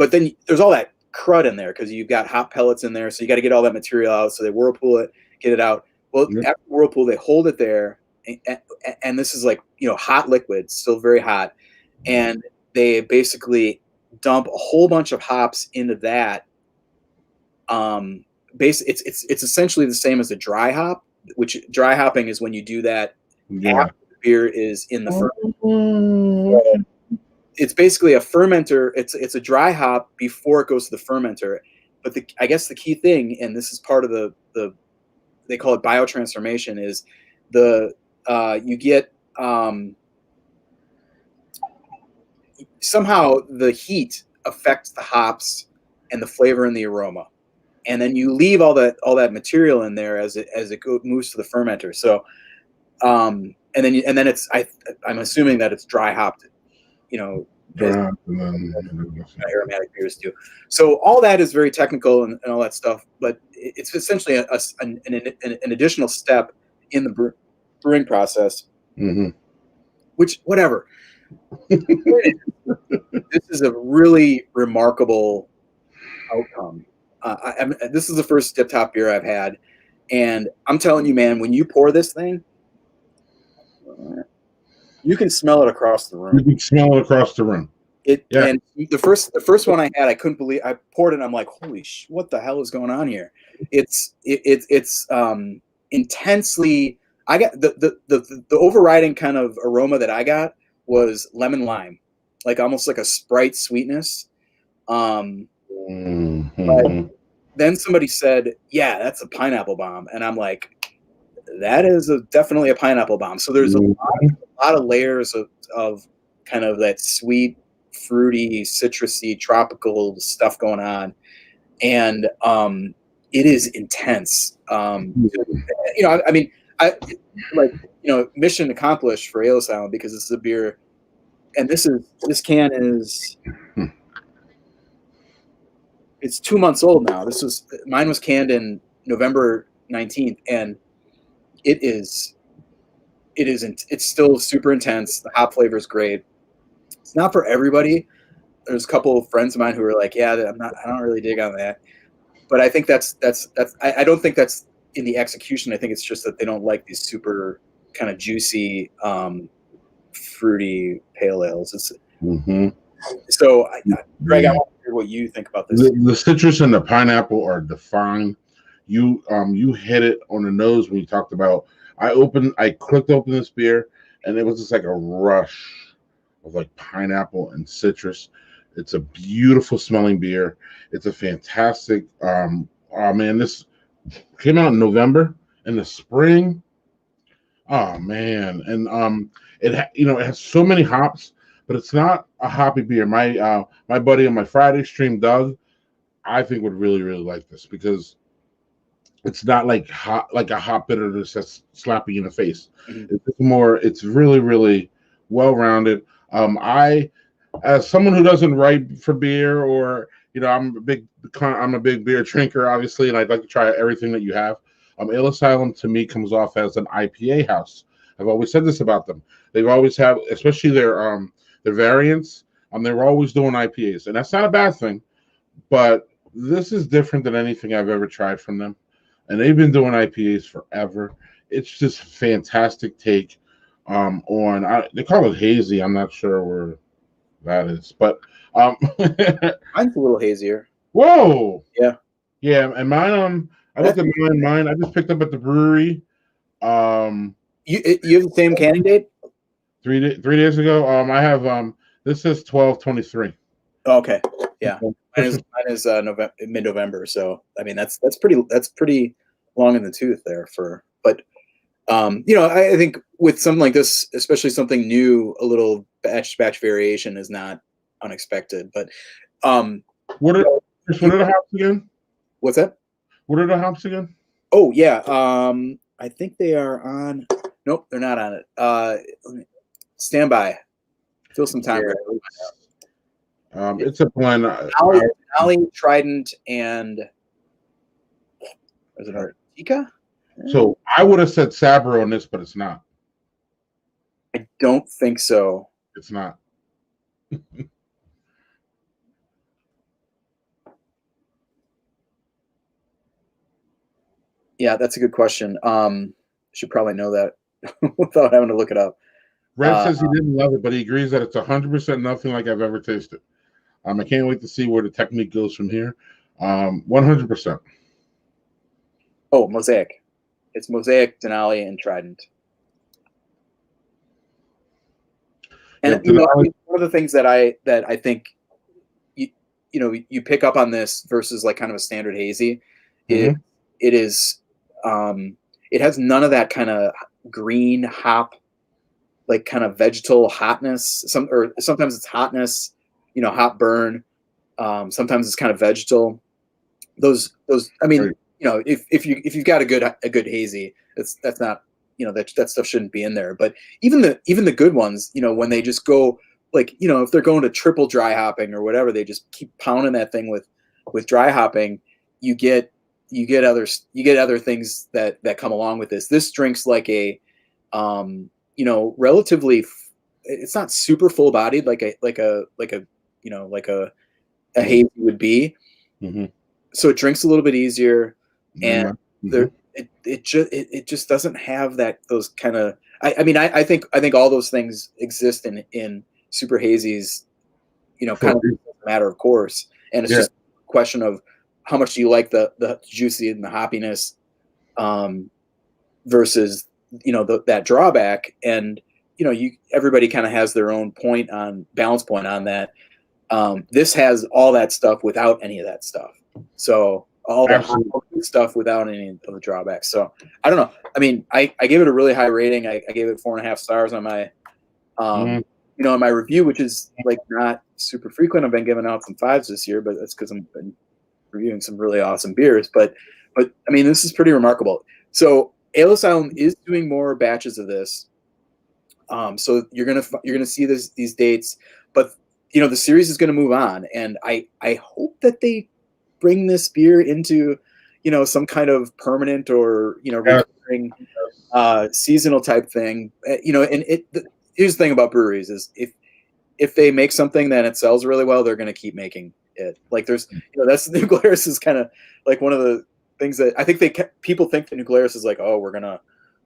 C: there's all that crud in there because you've got hop pellets in there, so you got to get all that material out. So they whirlpool it, get it out. Well, after whirlpool, they hold it there, and this is like hot liquid, still very hot, and they basically dump a whole bunch of hops into that. It's essentially the same as a dry hop, which dry hopping is when you do that after the beer is in the fermenter. So it's basically a fermenter. It's a dry hop before it goes to the fermenter. But I guess the key thing, and this is part of the they call it biotransformation, is the you get somehow the heat affects the hops and the flavor and the aroma, and then you leave all that material in there as it moves to the fermenter. So, and then it's I'm assuming that it's dry hopped,
A: And then,
C: aromatic beers too. So all that is very technical and all that stuff, but it's essentially an additional step in the brewing process.
A: mm-hmm.
C: Which, whatever. This is a really remarkable outcome. This is the first dip top beer I've had, and I'm telling you, man, when you pour this thing, you can smell it across the room.
A: You can smell it across the room.
C: And the first one I had, I couldn't believe. I poured it, and I'm like, holy what the hell is going on here? It's intensely. I got the overriding kind of aroma that I got was lemon lime, like almost like a Sprite sweetness. But then somebody said, "Yeah, that's a pineapple bomb," and I'm like, "That is definitely a pineapple bomb." So there's a lot of layers of kind of that sweet, fruity, citrusy, tropical stuff going on, and it is intense. Mission accomplished for Ale Asylum because this is a beer, and this can is it's 2 months old now. Mine was canned in November 19th, and it's still super intense. The hop flavor is great. It's not for everybody. There's a couple of friends of mine who are like, yeah, I don't really dig on that. But I think I don't think that's in the execution. I think it's just that they don't like these super kind of juicy, fruity pale ales. So, Greg, I want to hear what you think about this.
A: The citrus and the pineapple are defined. You hit it on the nose when you talked about. I clicked open this beer, and it was just like a rush of like pineapple and citrus. It's a beautiful smelling beer. It's a fantastic. Oh man, this came out in November. In the spring. Oh man, and it has so many hops, but it's not a hoppy beer. My buddy on my Friday stream, Doug, I think would really like this because it's not like a hop bitterness that's slapping you in the face. It's really well rounded. I, as someone who doesn't write for beer, or I'm a big beer drinker, obviously, and I'd like to try everything that you have. Ale Asylum to me comes off as an IPA house. I've always said this about them. They've always have, especially their variants. They're always doing IPAs, and that's not a bad thing. But this is different than anything I've ever tried from them, and they've been doing IPAs forever. It's just fantastic take on. They call it hazy. I'm not sure where that is, but
C: mine's a little hazier.
A: Whoa!
C: Yeah,
A: and mine. I looked at mine. I just picked up at the brewery.
C: You have the same canning date?
A: 3 days ago. I have this says 12/23.
C: Okay, yeah. Mine is mid-November. So I mean that's pretty long in the tooth there but I think with something like this, especially something new, a little batch variation is not unexpected. But
A: what are the hops again?
C: What's that?
A: What are the hops again?
C: Oh yeah, I think they are on. Nope, they're not on it. Stand by. Fill some time.
A: Yeah. It's a blend.
C: Denali, Trident, and is it Artica?
A: So I would have said Sabro on this, but it's not.
C: I don't think so.
A: It's not.
C: Yeah, that's a good question. Should probably know that without having to look it up.
A: Red says he didn't love it, but he agrees that it's 100% nothing like I've ever tasted. I can't wait to see where the technique goes from here. 100%.
C: Oh, Mosaic. It's Mosaic, Denali, and Trident. And one of the things that I think you pick up on this versus like kind of a standard hazy, it is it has none of that kind of green hop, like kind of vegetal hotness. Sometimes it's hotness, hot burn. Sometimes it's kind of vegetal. Those. I mean,
A: Right.
C: if you've got a good hazy, that's not, that stuff shouldn't be in there. But even the good ones, when they just go like, if they're going to triple dry hopping or whatever, they just keep pounding that thing with dry hopping. You get other things that come along with this. This drink's like a, relatively, it's not super full bodied like a hazy would be.
A: Mm-hmm.
C: So it drinks a little bit easier, and
A: Mm-hmm.
C: it just doesn't have those kind of. I mean, I think all those things exist in super hazies, kind of a matter of course, and it's just a question of how much do you like the juicy and the hoppiness, versus that drawback. And everybody kind of has their own balance point on that. This has all that stuff without any of that stuff. So all that stuff without any of the drawbacks. So I don't know. I mean, I gave it a really high rating. I gave it 4.5 stars on my, in my review, which is like not super frequent. I've been giving out some 5s this year, but that's because I've been reviewing some really awesome beers. But I mean, this is pretty remarkable. So Ale Asylum is doing more batches of this. So you're gonna see these dates, but the series is going to move on, and I hope that they bring this beer into some kind of permanent or recurring seasonal type thing. Here's the thing about breweries is if they make something that it sells really well, they're going to keep making it. Like there's that's New Glarus is kind of like one of the things that I think people think that New Glarus is like, oh, we're gonna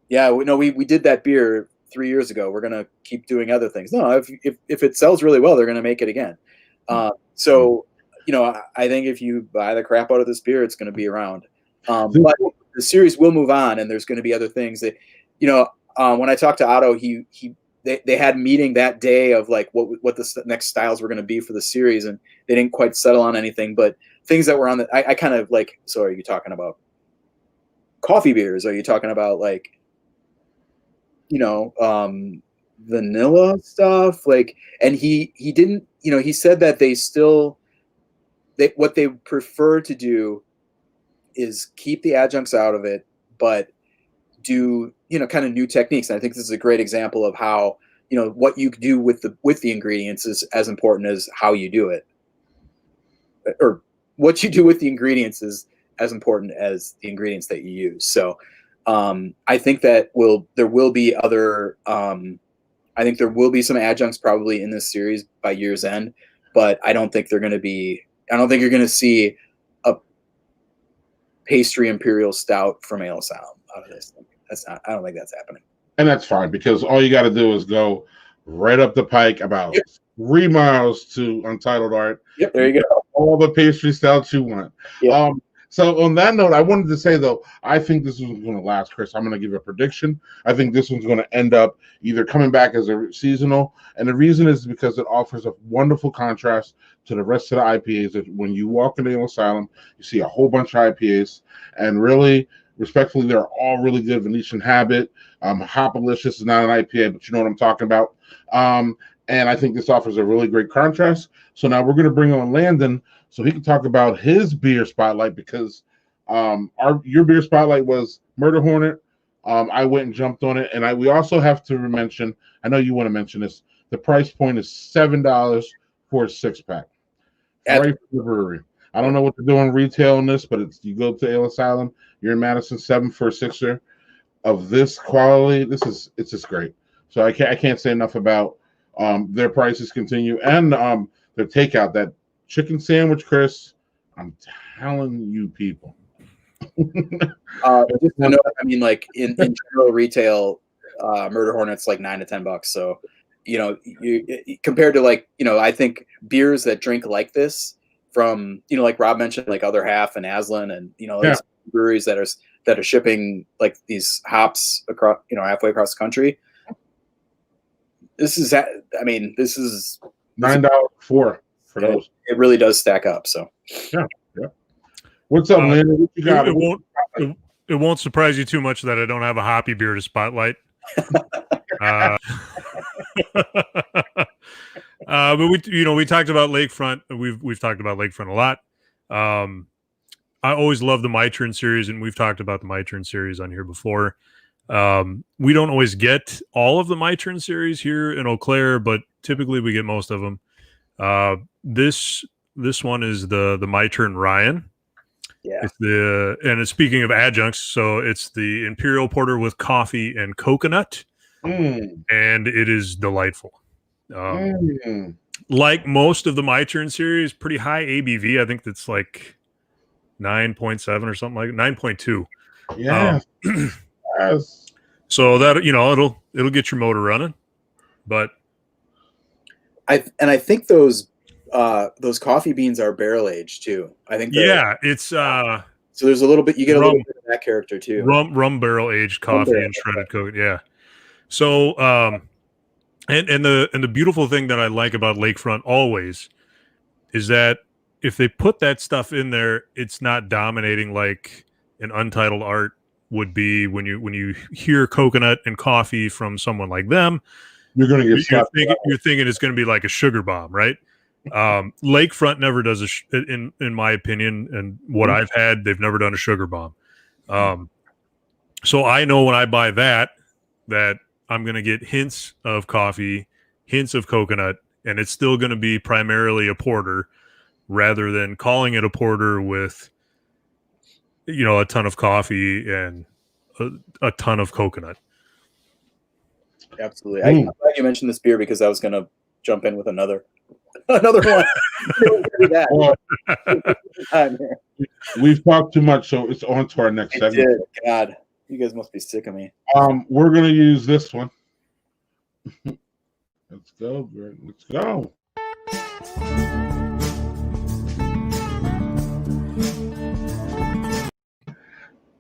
C: we did that beer 3 years ago, we're going to keep doing other things. No, if it sells really well, they're going to make it again. So, I think if you buy the crap out of this beer, it's going to be around. But the series will move on, and there's going to be other things that, when I talked to Otto, they had a meeting that day of like what the next styles were going to be for the series, and they didn't quite settle on anything, but things that were on I kind of like, so are you talking about coffee beers? Are you talking about like, vanilla stuff, like, and he didn't, he said that what they prefer to do is keep the adjuncts out of it, but do, kind of new techniques. And I think this is a great example of how, what you do with the ingredients is as important as how you do it, or what you do with the ingredients is as important as the ingredients that you use. So, I think that there will be other. I think there will be some adjuncts probably in this series by year's end, but I don't think they're going to be. I don't think you're going to see a pastry imperial stout from Ale Asylum out of this. That's not. I don't think that's happening.
A: And that's fine, because all you got to do is go right up the pike about 3 miles to Untitled Art.
C: Yep, there you go.
A: All the pastry stouts you want.
C: Yep.
A: So on that note, I wanted to say, though, I think this one's going to last, Chris. I'm going to give a prediction. I think this one's going to end up either coming back as a seasonal, and the reason is because it offers a wonderful contrast to the rest of the IPAs. When you walk into Ale Asylum, you see a whole bunch of IPAs, and really, respectfully, they're all really good. Venetian Habit, Hopalicious is not an IPA, but you know what I'm talking about. And I think this offers a really great contrast. So now we're going to bring on Landon so he can talk about his beer spotlight, because your beer spotlight was Murder Hornet. I went and jumped on it, and we also have to mention, I know you want to mention this, the price point is $7 for a 6-pack. Right for the brewery. I don't know what they're doing retail on this, but you go to Ale Asylum, you're in Madison, 7 for a 6er of this quality. It's just great. So I can't say enough about their prices continue, and their takeout. That chicken sandwich, Chris, I'm telling you, people.
C: I mean, like in general retail, Murder Hornet's like $9 to $10. So, you compared to like, I think beers that drink like this from, like Rob mentioned, like Other Half and Aslan, and there's breweries that are shipping like these hops across, halfway across the country. This is
A: $9 for those.
C: It really does stack up. So
A: yeah. What's up, Landon? What you got?
B: It won't surprise you too much that I don't have a hoppy beer to spotlight. But we talked about Lakefront. We've talked about Lakefront a lot. I always love the My Turn series, and we've talked about the My Turn series on here before. We don't always get all of the My Turn series here in Eau Claire, but typically we get most of them. This one is the My Turn Ryan.
C: Yeah.
B: It's speaking of adjuncts, so it's the Imperial Porter with coffee and coconut, and it is delightful. Like most of the My Turn series, pretty high ABV. I think that's like 9.7 or something like 9.2.
A: Yeah. Yes.
B: So that it'll get your motor running, but
C: I think those coffee beans are barrel aged too. I think
B: it's
C: so there's a little bit, you get a little bit of that character too.
B: Rum barrel aged coffee and shredded coconut. Yeah. So and the beautiful thing that I like about Lakefront always is that if they put that stuff in there, it's not dominating like an Untitled Art would be when you hear coconut and coffee from someone like them.
A: You're going to get
B: you're thinking it's going to be like a sugar bomb, right? Lakefront never does in my opinion, and what I've had, they've never done a sugar bomb. So I know when I buy that I'm going to get hints of coffee, hints of coconut, and it's still going to be primarily a porter rather than calling it a porter with a ton of coffee and a ton of coconut.
C: Absolutely. I'm glad you mentioned this beer because I was going to jump in with another one.
A: We've talked too much, so it's on to our next segment.
C: God, you guys must be sick of me.
A: We're going to use this one. Let's go, Bert. Let's go.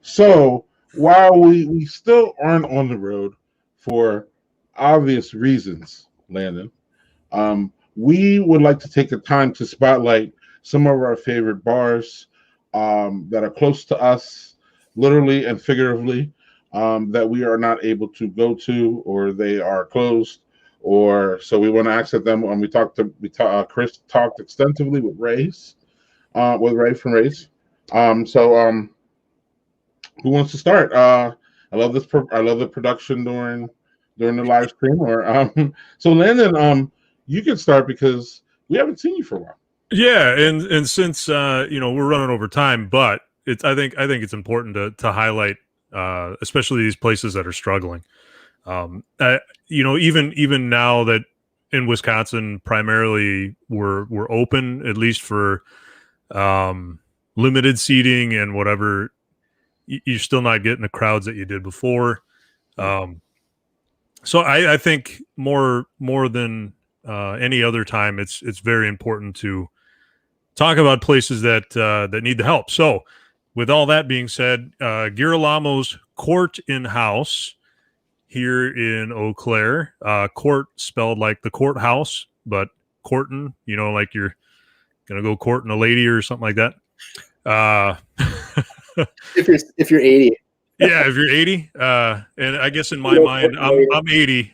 A: So while we still aren't on the road for obvious reasons, Landon, we would like to take the time to spotlight some of our favorite bars that are close to us, literally and figuratively, that we are not able to go to, or they are closed, or so we want to access them. When Chris talked extensively with Ray from Ray's. Who wants to start? I love this. I love the production during the live stream. Or so Landon, you can start because we haven't seen you for a while.
B: Yeah, and since we're running over time, but I think it's important to highlight, especially these places that are struggling. Even now that in Wisconsin, primarily we're open at least for limited seating and whatever. You're still not getting the crowds that you did before. So I think more than any other time, it's very important to talk about places that need the help. So with all that being said, Girolamo's Court in House here in Eau Claire, court spelled like the courthouse, but courting, like you're going to go courting a lady or something like that.
C: If you're 80.
B: Yeah, if you're 80, and I guess in my mind, I'm 80.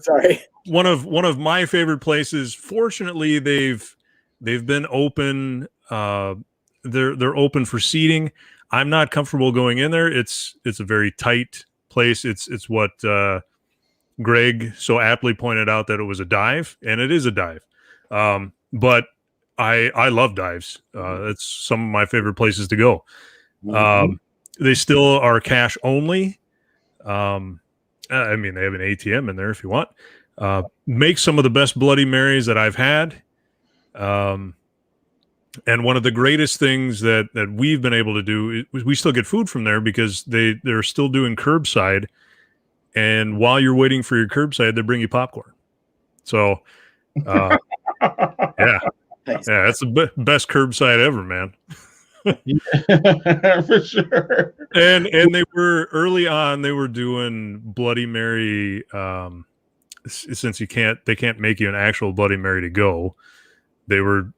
C: Sorry.
B: One of my favorite places. Fortunately, they've been open. They're open for seating. I'm not comfortable going in there. It's a very tight place. It's what Greg so aptly pointed out, that it was a dive, and it is a dive. But I love dives. It's some of my favorite places to go. They still are cash only. I mean, they have an ATM in there if you want. Make some of the best Bloody Marys that I've had. And one of the greatest things that we've been able to do is we still get food from there because they're still doing curbside. And while you're waiting for your curbside, they bring you popcorn. So, yeah.
C: Nice.
B: Yeah, that's the best curbside ever, man.
A: For sure.
B: And they were early on. They were doing Bloody Mary. Since they can't make you an actual Bloody Mary to go. They were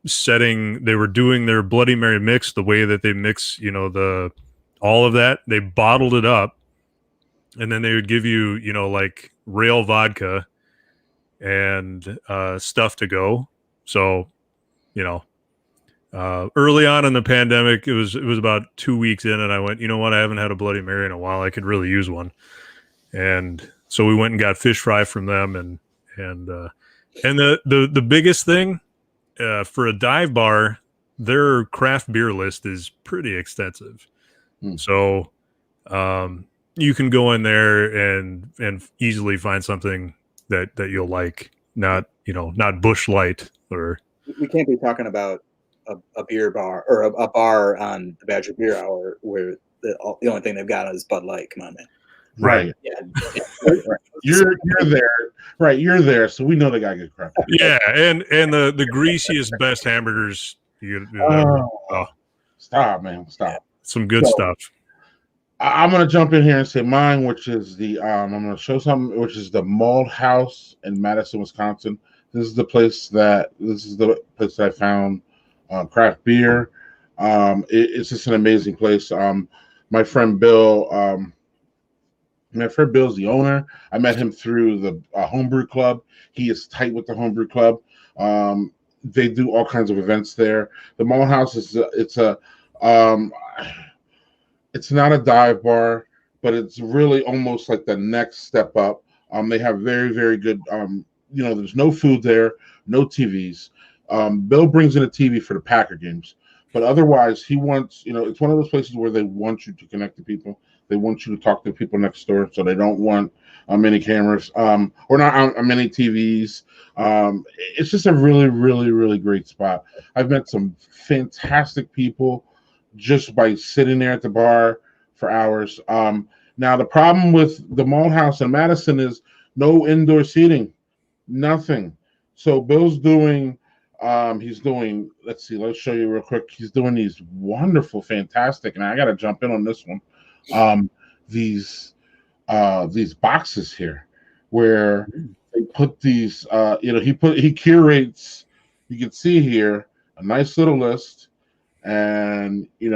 B: doing their Bloody Mary mix the way that they mix, all of that. They bottled it up and then they would give you, you know, like rail vodka and stuff to go. So, you know, early on in the pandemic, it was about 2 weeks in, and I went, you know what, I haven't had a Bloody Mary in a while. I could really use one, and so we went and got fish fry from them, and the biggest thing for a dive bar, their craft beer list is pretty extensive. So you can go in there and easily find something that you'll like. Not, you know, not Busch Light or.
C: We can't be talking about a beer bar or a bar on the Badger Beer Hour where the only thing they've got is Bud Light. Come on, man.
A: Right.
C: Yeah.
A: You're there. Right. You're there. So we know they got good crap.
B: Yeah. And the greasiest, best hamburgers.
A: Stop, man. Stop.
B: Some good stuff.
A: I'm going to jump in here and say mine, which is I'm going to show something, which is the Malt House in Madison, Wisconsin. This is the place that I found craft beer. It's just an amazing place. My friend Bill, Bill's the owner. I met him through the homebrew club. He is tight with the homebrew club. They do all kinds of events there. The Malt House it's not a dive bar, but it's really almost like the next step up. They have very, very good. There's no food there, no TVs. Bill brings in a TV for the Packer games, but otherwise he wants, it's one of those places where they want you to connect to people. They want you to talk to people next door, so they don't want many cameras or not many TVs. It's just a really, really, really great spot. I've met some fantastic people just by sitting there at the bar for hours. Now, the problem with the Malt House in Madison is no indoor seating, nothing. So Bill's doing, let's see, let's show you real quick. He's doing these wonderful, fantastic, and I got to jump in on this one. These boxes here where they put these, he curates, you can see here, a nice little list. And you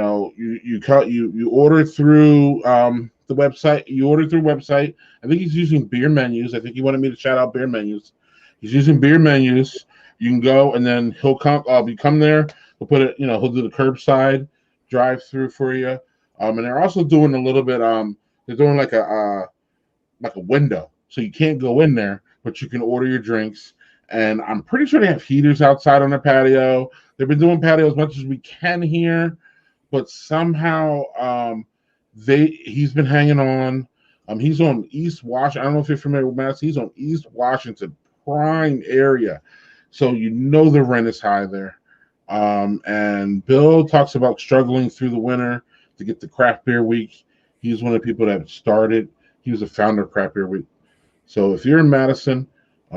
A: order through the website. You order through website. I think he's using beer menus. I think he wanted me to shout out beer menus. He's using beer menus. You can go, and then he'll come. You come there. He'll put it. He'll do the curbside drive through for you. And they're also doing a little bit. They're doing like a window, so you can't go in there, but you can order your drinks. And I'm pretty sure they have heaters outside on their patio. They've been doing patio as much as we can here, but somehow he's been hanging on. He's on East Washington. I don't know if you're familiar with Madison. He's on East Washington, prime area. So the rent is high there. And Bill talks about struggling through the winter to get the craft beer week. He's one of the people that started. He was a founder of Craft Beer Week. So if you're in Madison,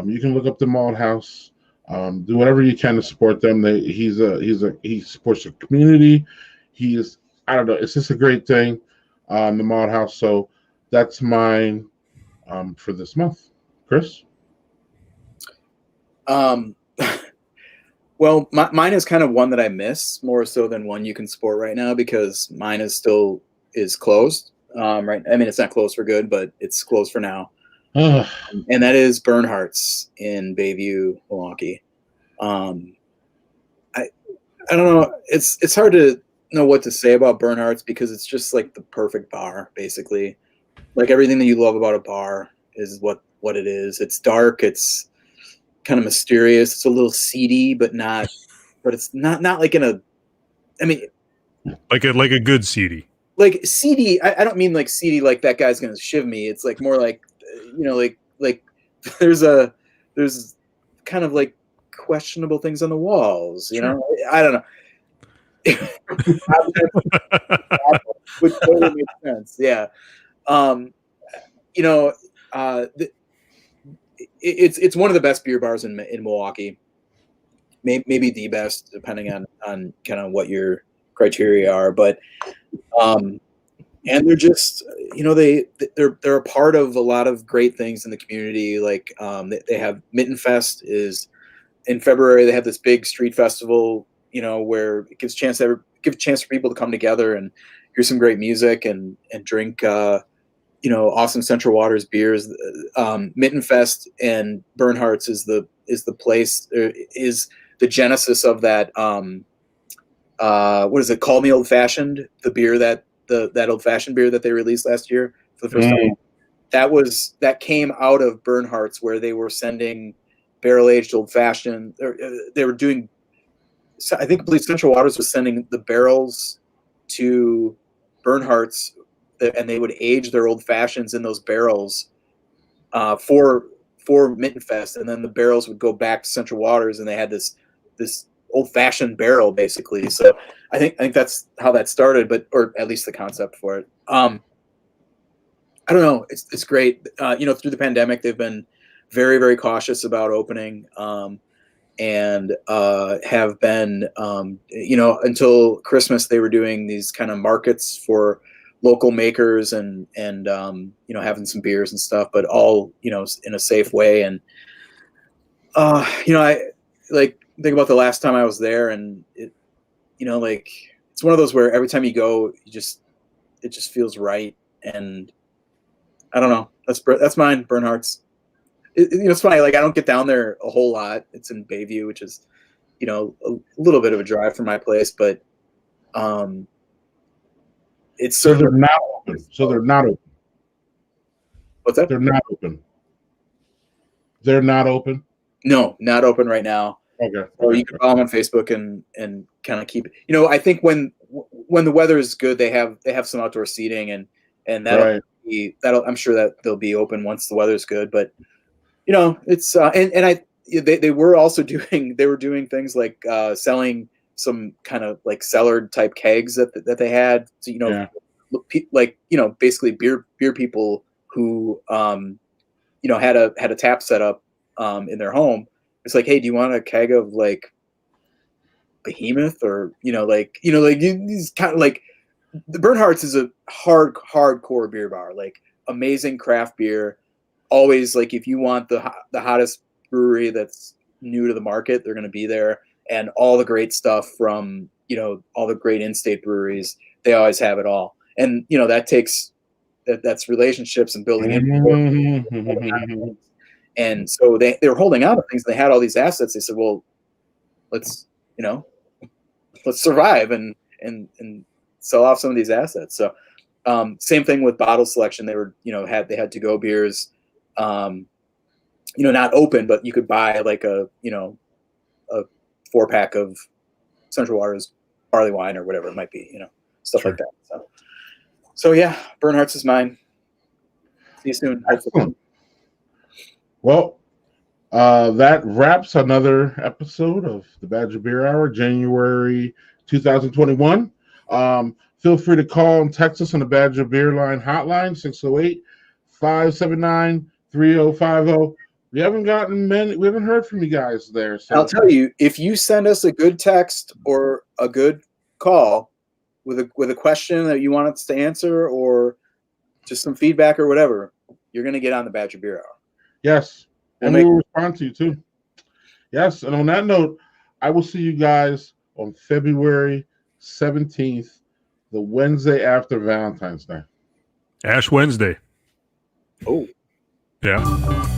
A: you can look up the Malt House. Do whatever you can to support them. He supports the community. I don't know. It's just a great thing. The Malt House. So that's mine for this month. Chris?
C: Well, mine is kind of one that I miss more so than one you can support right now because mine is closed. Right. I mean, it's not closed for good, but it's closed for now. And that is Bernhardt's in Bayview, Milwaukee. I don't know. It's hard to know what to say about Bernhardt's because it's just like the perfect bar, basically. Like everything that you love about a bar is what it is. It's dark. It's kind of mysterious. It's a little seedy, but it's not like in a. I mean,
B: like a good seedy.
C: Like seedy. I don't mean like seedy like that guy's gonna shiv me. It's like more like. Like there's kind of like questionable things on the walls, I don't know. Which totally makes sense. Yeah. It's one of the best beer bars in Milwaukee. Maybe the best, depending on kind of what your criteria are, but and they're just, they're a part of a lot of great things in the community. Like they have Mitten Fest is in February. They have this big street festival, where it gives a chance for people to come together and hear some great music and drink, awesome Central Waters beers. Mittenfest and Bernhardt's is the place, is the genesis of that. What is it? Call Me Old Fashioned, the beer that old fashioned beer that they released last year for the first time. That came out of Bernhardt's, where they were sending barrel aged old fashioned. They were doing. I believe Central Waters was sending the barrels to Bernhardt's, and they would age their old fashions in those barrels for Mittenfest, and then the barrels would go back to Central Waters, and they had this old fashioned barrel basically. So I think that's how that started, or at least the concept for it. I don't know. It's great. Through the pandemic, they've been very, very cautious about opening. And have been, until Christmas, they were doing these kind of markets for local makers and having some beers and stuff, but all, in a safe way. And, I think about the last time I was there, and it's one of those where every time you go, it just feels right. And I don't know, that's mine, Bernhardt's. It's funny. I don't get down there a whole lot. It's in Bayview, which is, a little bit of a drive from my place, but it's
A: so they're not open. So they're not open.
C: What's that?
A: They're not open. They're not open.
C: No, not open right now.
A: Okay.
C: So you can follow them on Facebook and kind of keep. I think when the weather is good, they have some outdoor seating, and that'll I'm sure that they'll be open once the weather's good, but. It's they were also doing things like selling some kind of like cellar type kegs that they had. So, basically beer people who had a tap set up in their home. It's like, hey, do you want a keg of like Behemoth, or these kind of like, the Bernhardt's is a hardcore beer bar, like amazing craft beer. Always, like, if you want the hottest brewery that's new to the market, they're going to be there, and all the great stuff from all the great in-state breweries, they always have it all. And that's relationships and building in. And so they were holding out on things. They had all these assets. They said, well, let's survive and sell off some of these assets. So same thing with bottle selection. They were they had to-go beers. Not open, but you could buy like a 4-pack of Central Waters barley wine or whatever it might be, stuff like that. So yeah, Bernhardt's is mine. See you soon.
A: Excellent. Well, that wraps another episode of the Badger Beer Hour, January 2021. Feel free to call and text us on the Badger Beer Line hotline, 608-579-3050. We haven't heard from you guys there. So.
C: I'll tell you, if you send us a good text or a good call with a question that you want us to answer, or just some feedback or whatever, you're going to get on the Badger Beer Hour.
A: Yes, and we will respond to you too. Yes, and on that note, I will see you guys on February 17th, the Wednesday after Valentine's Day.
B: Ash Wednesday.
C: Oh.
B: Yeah.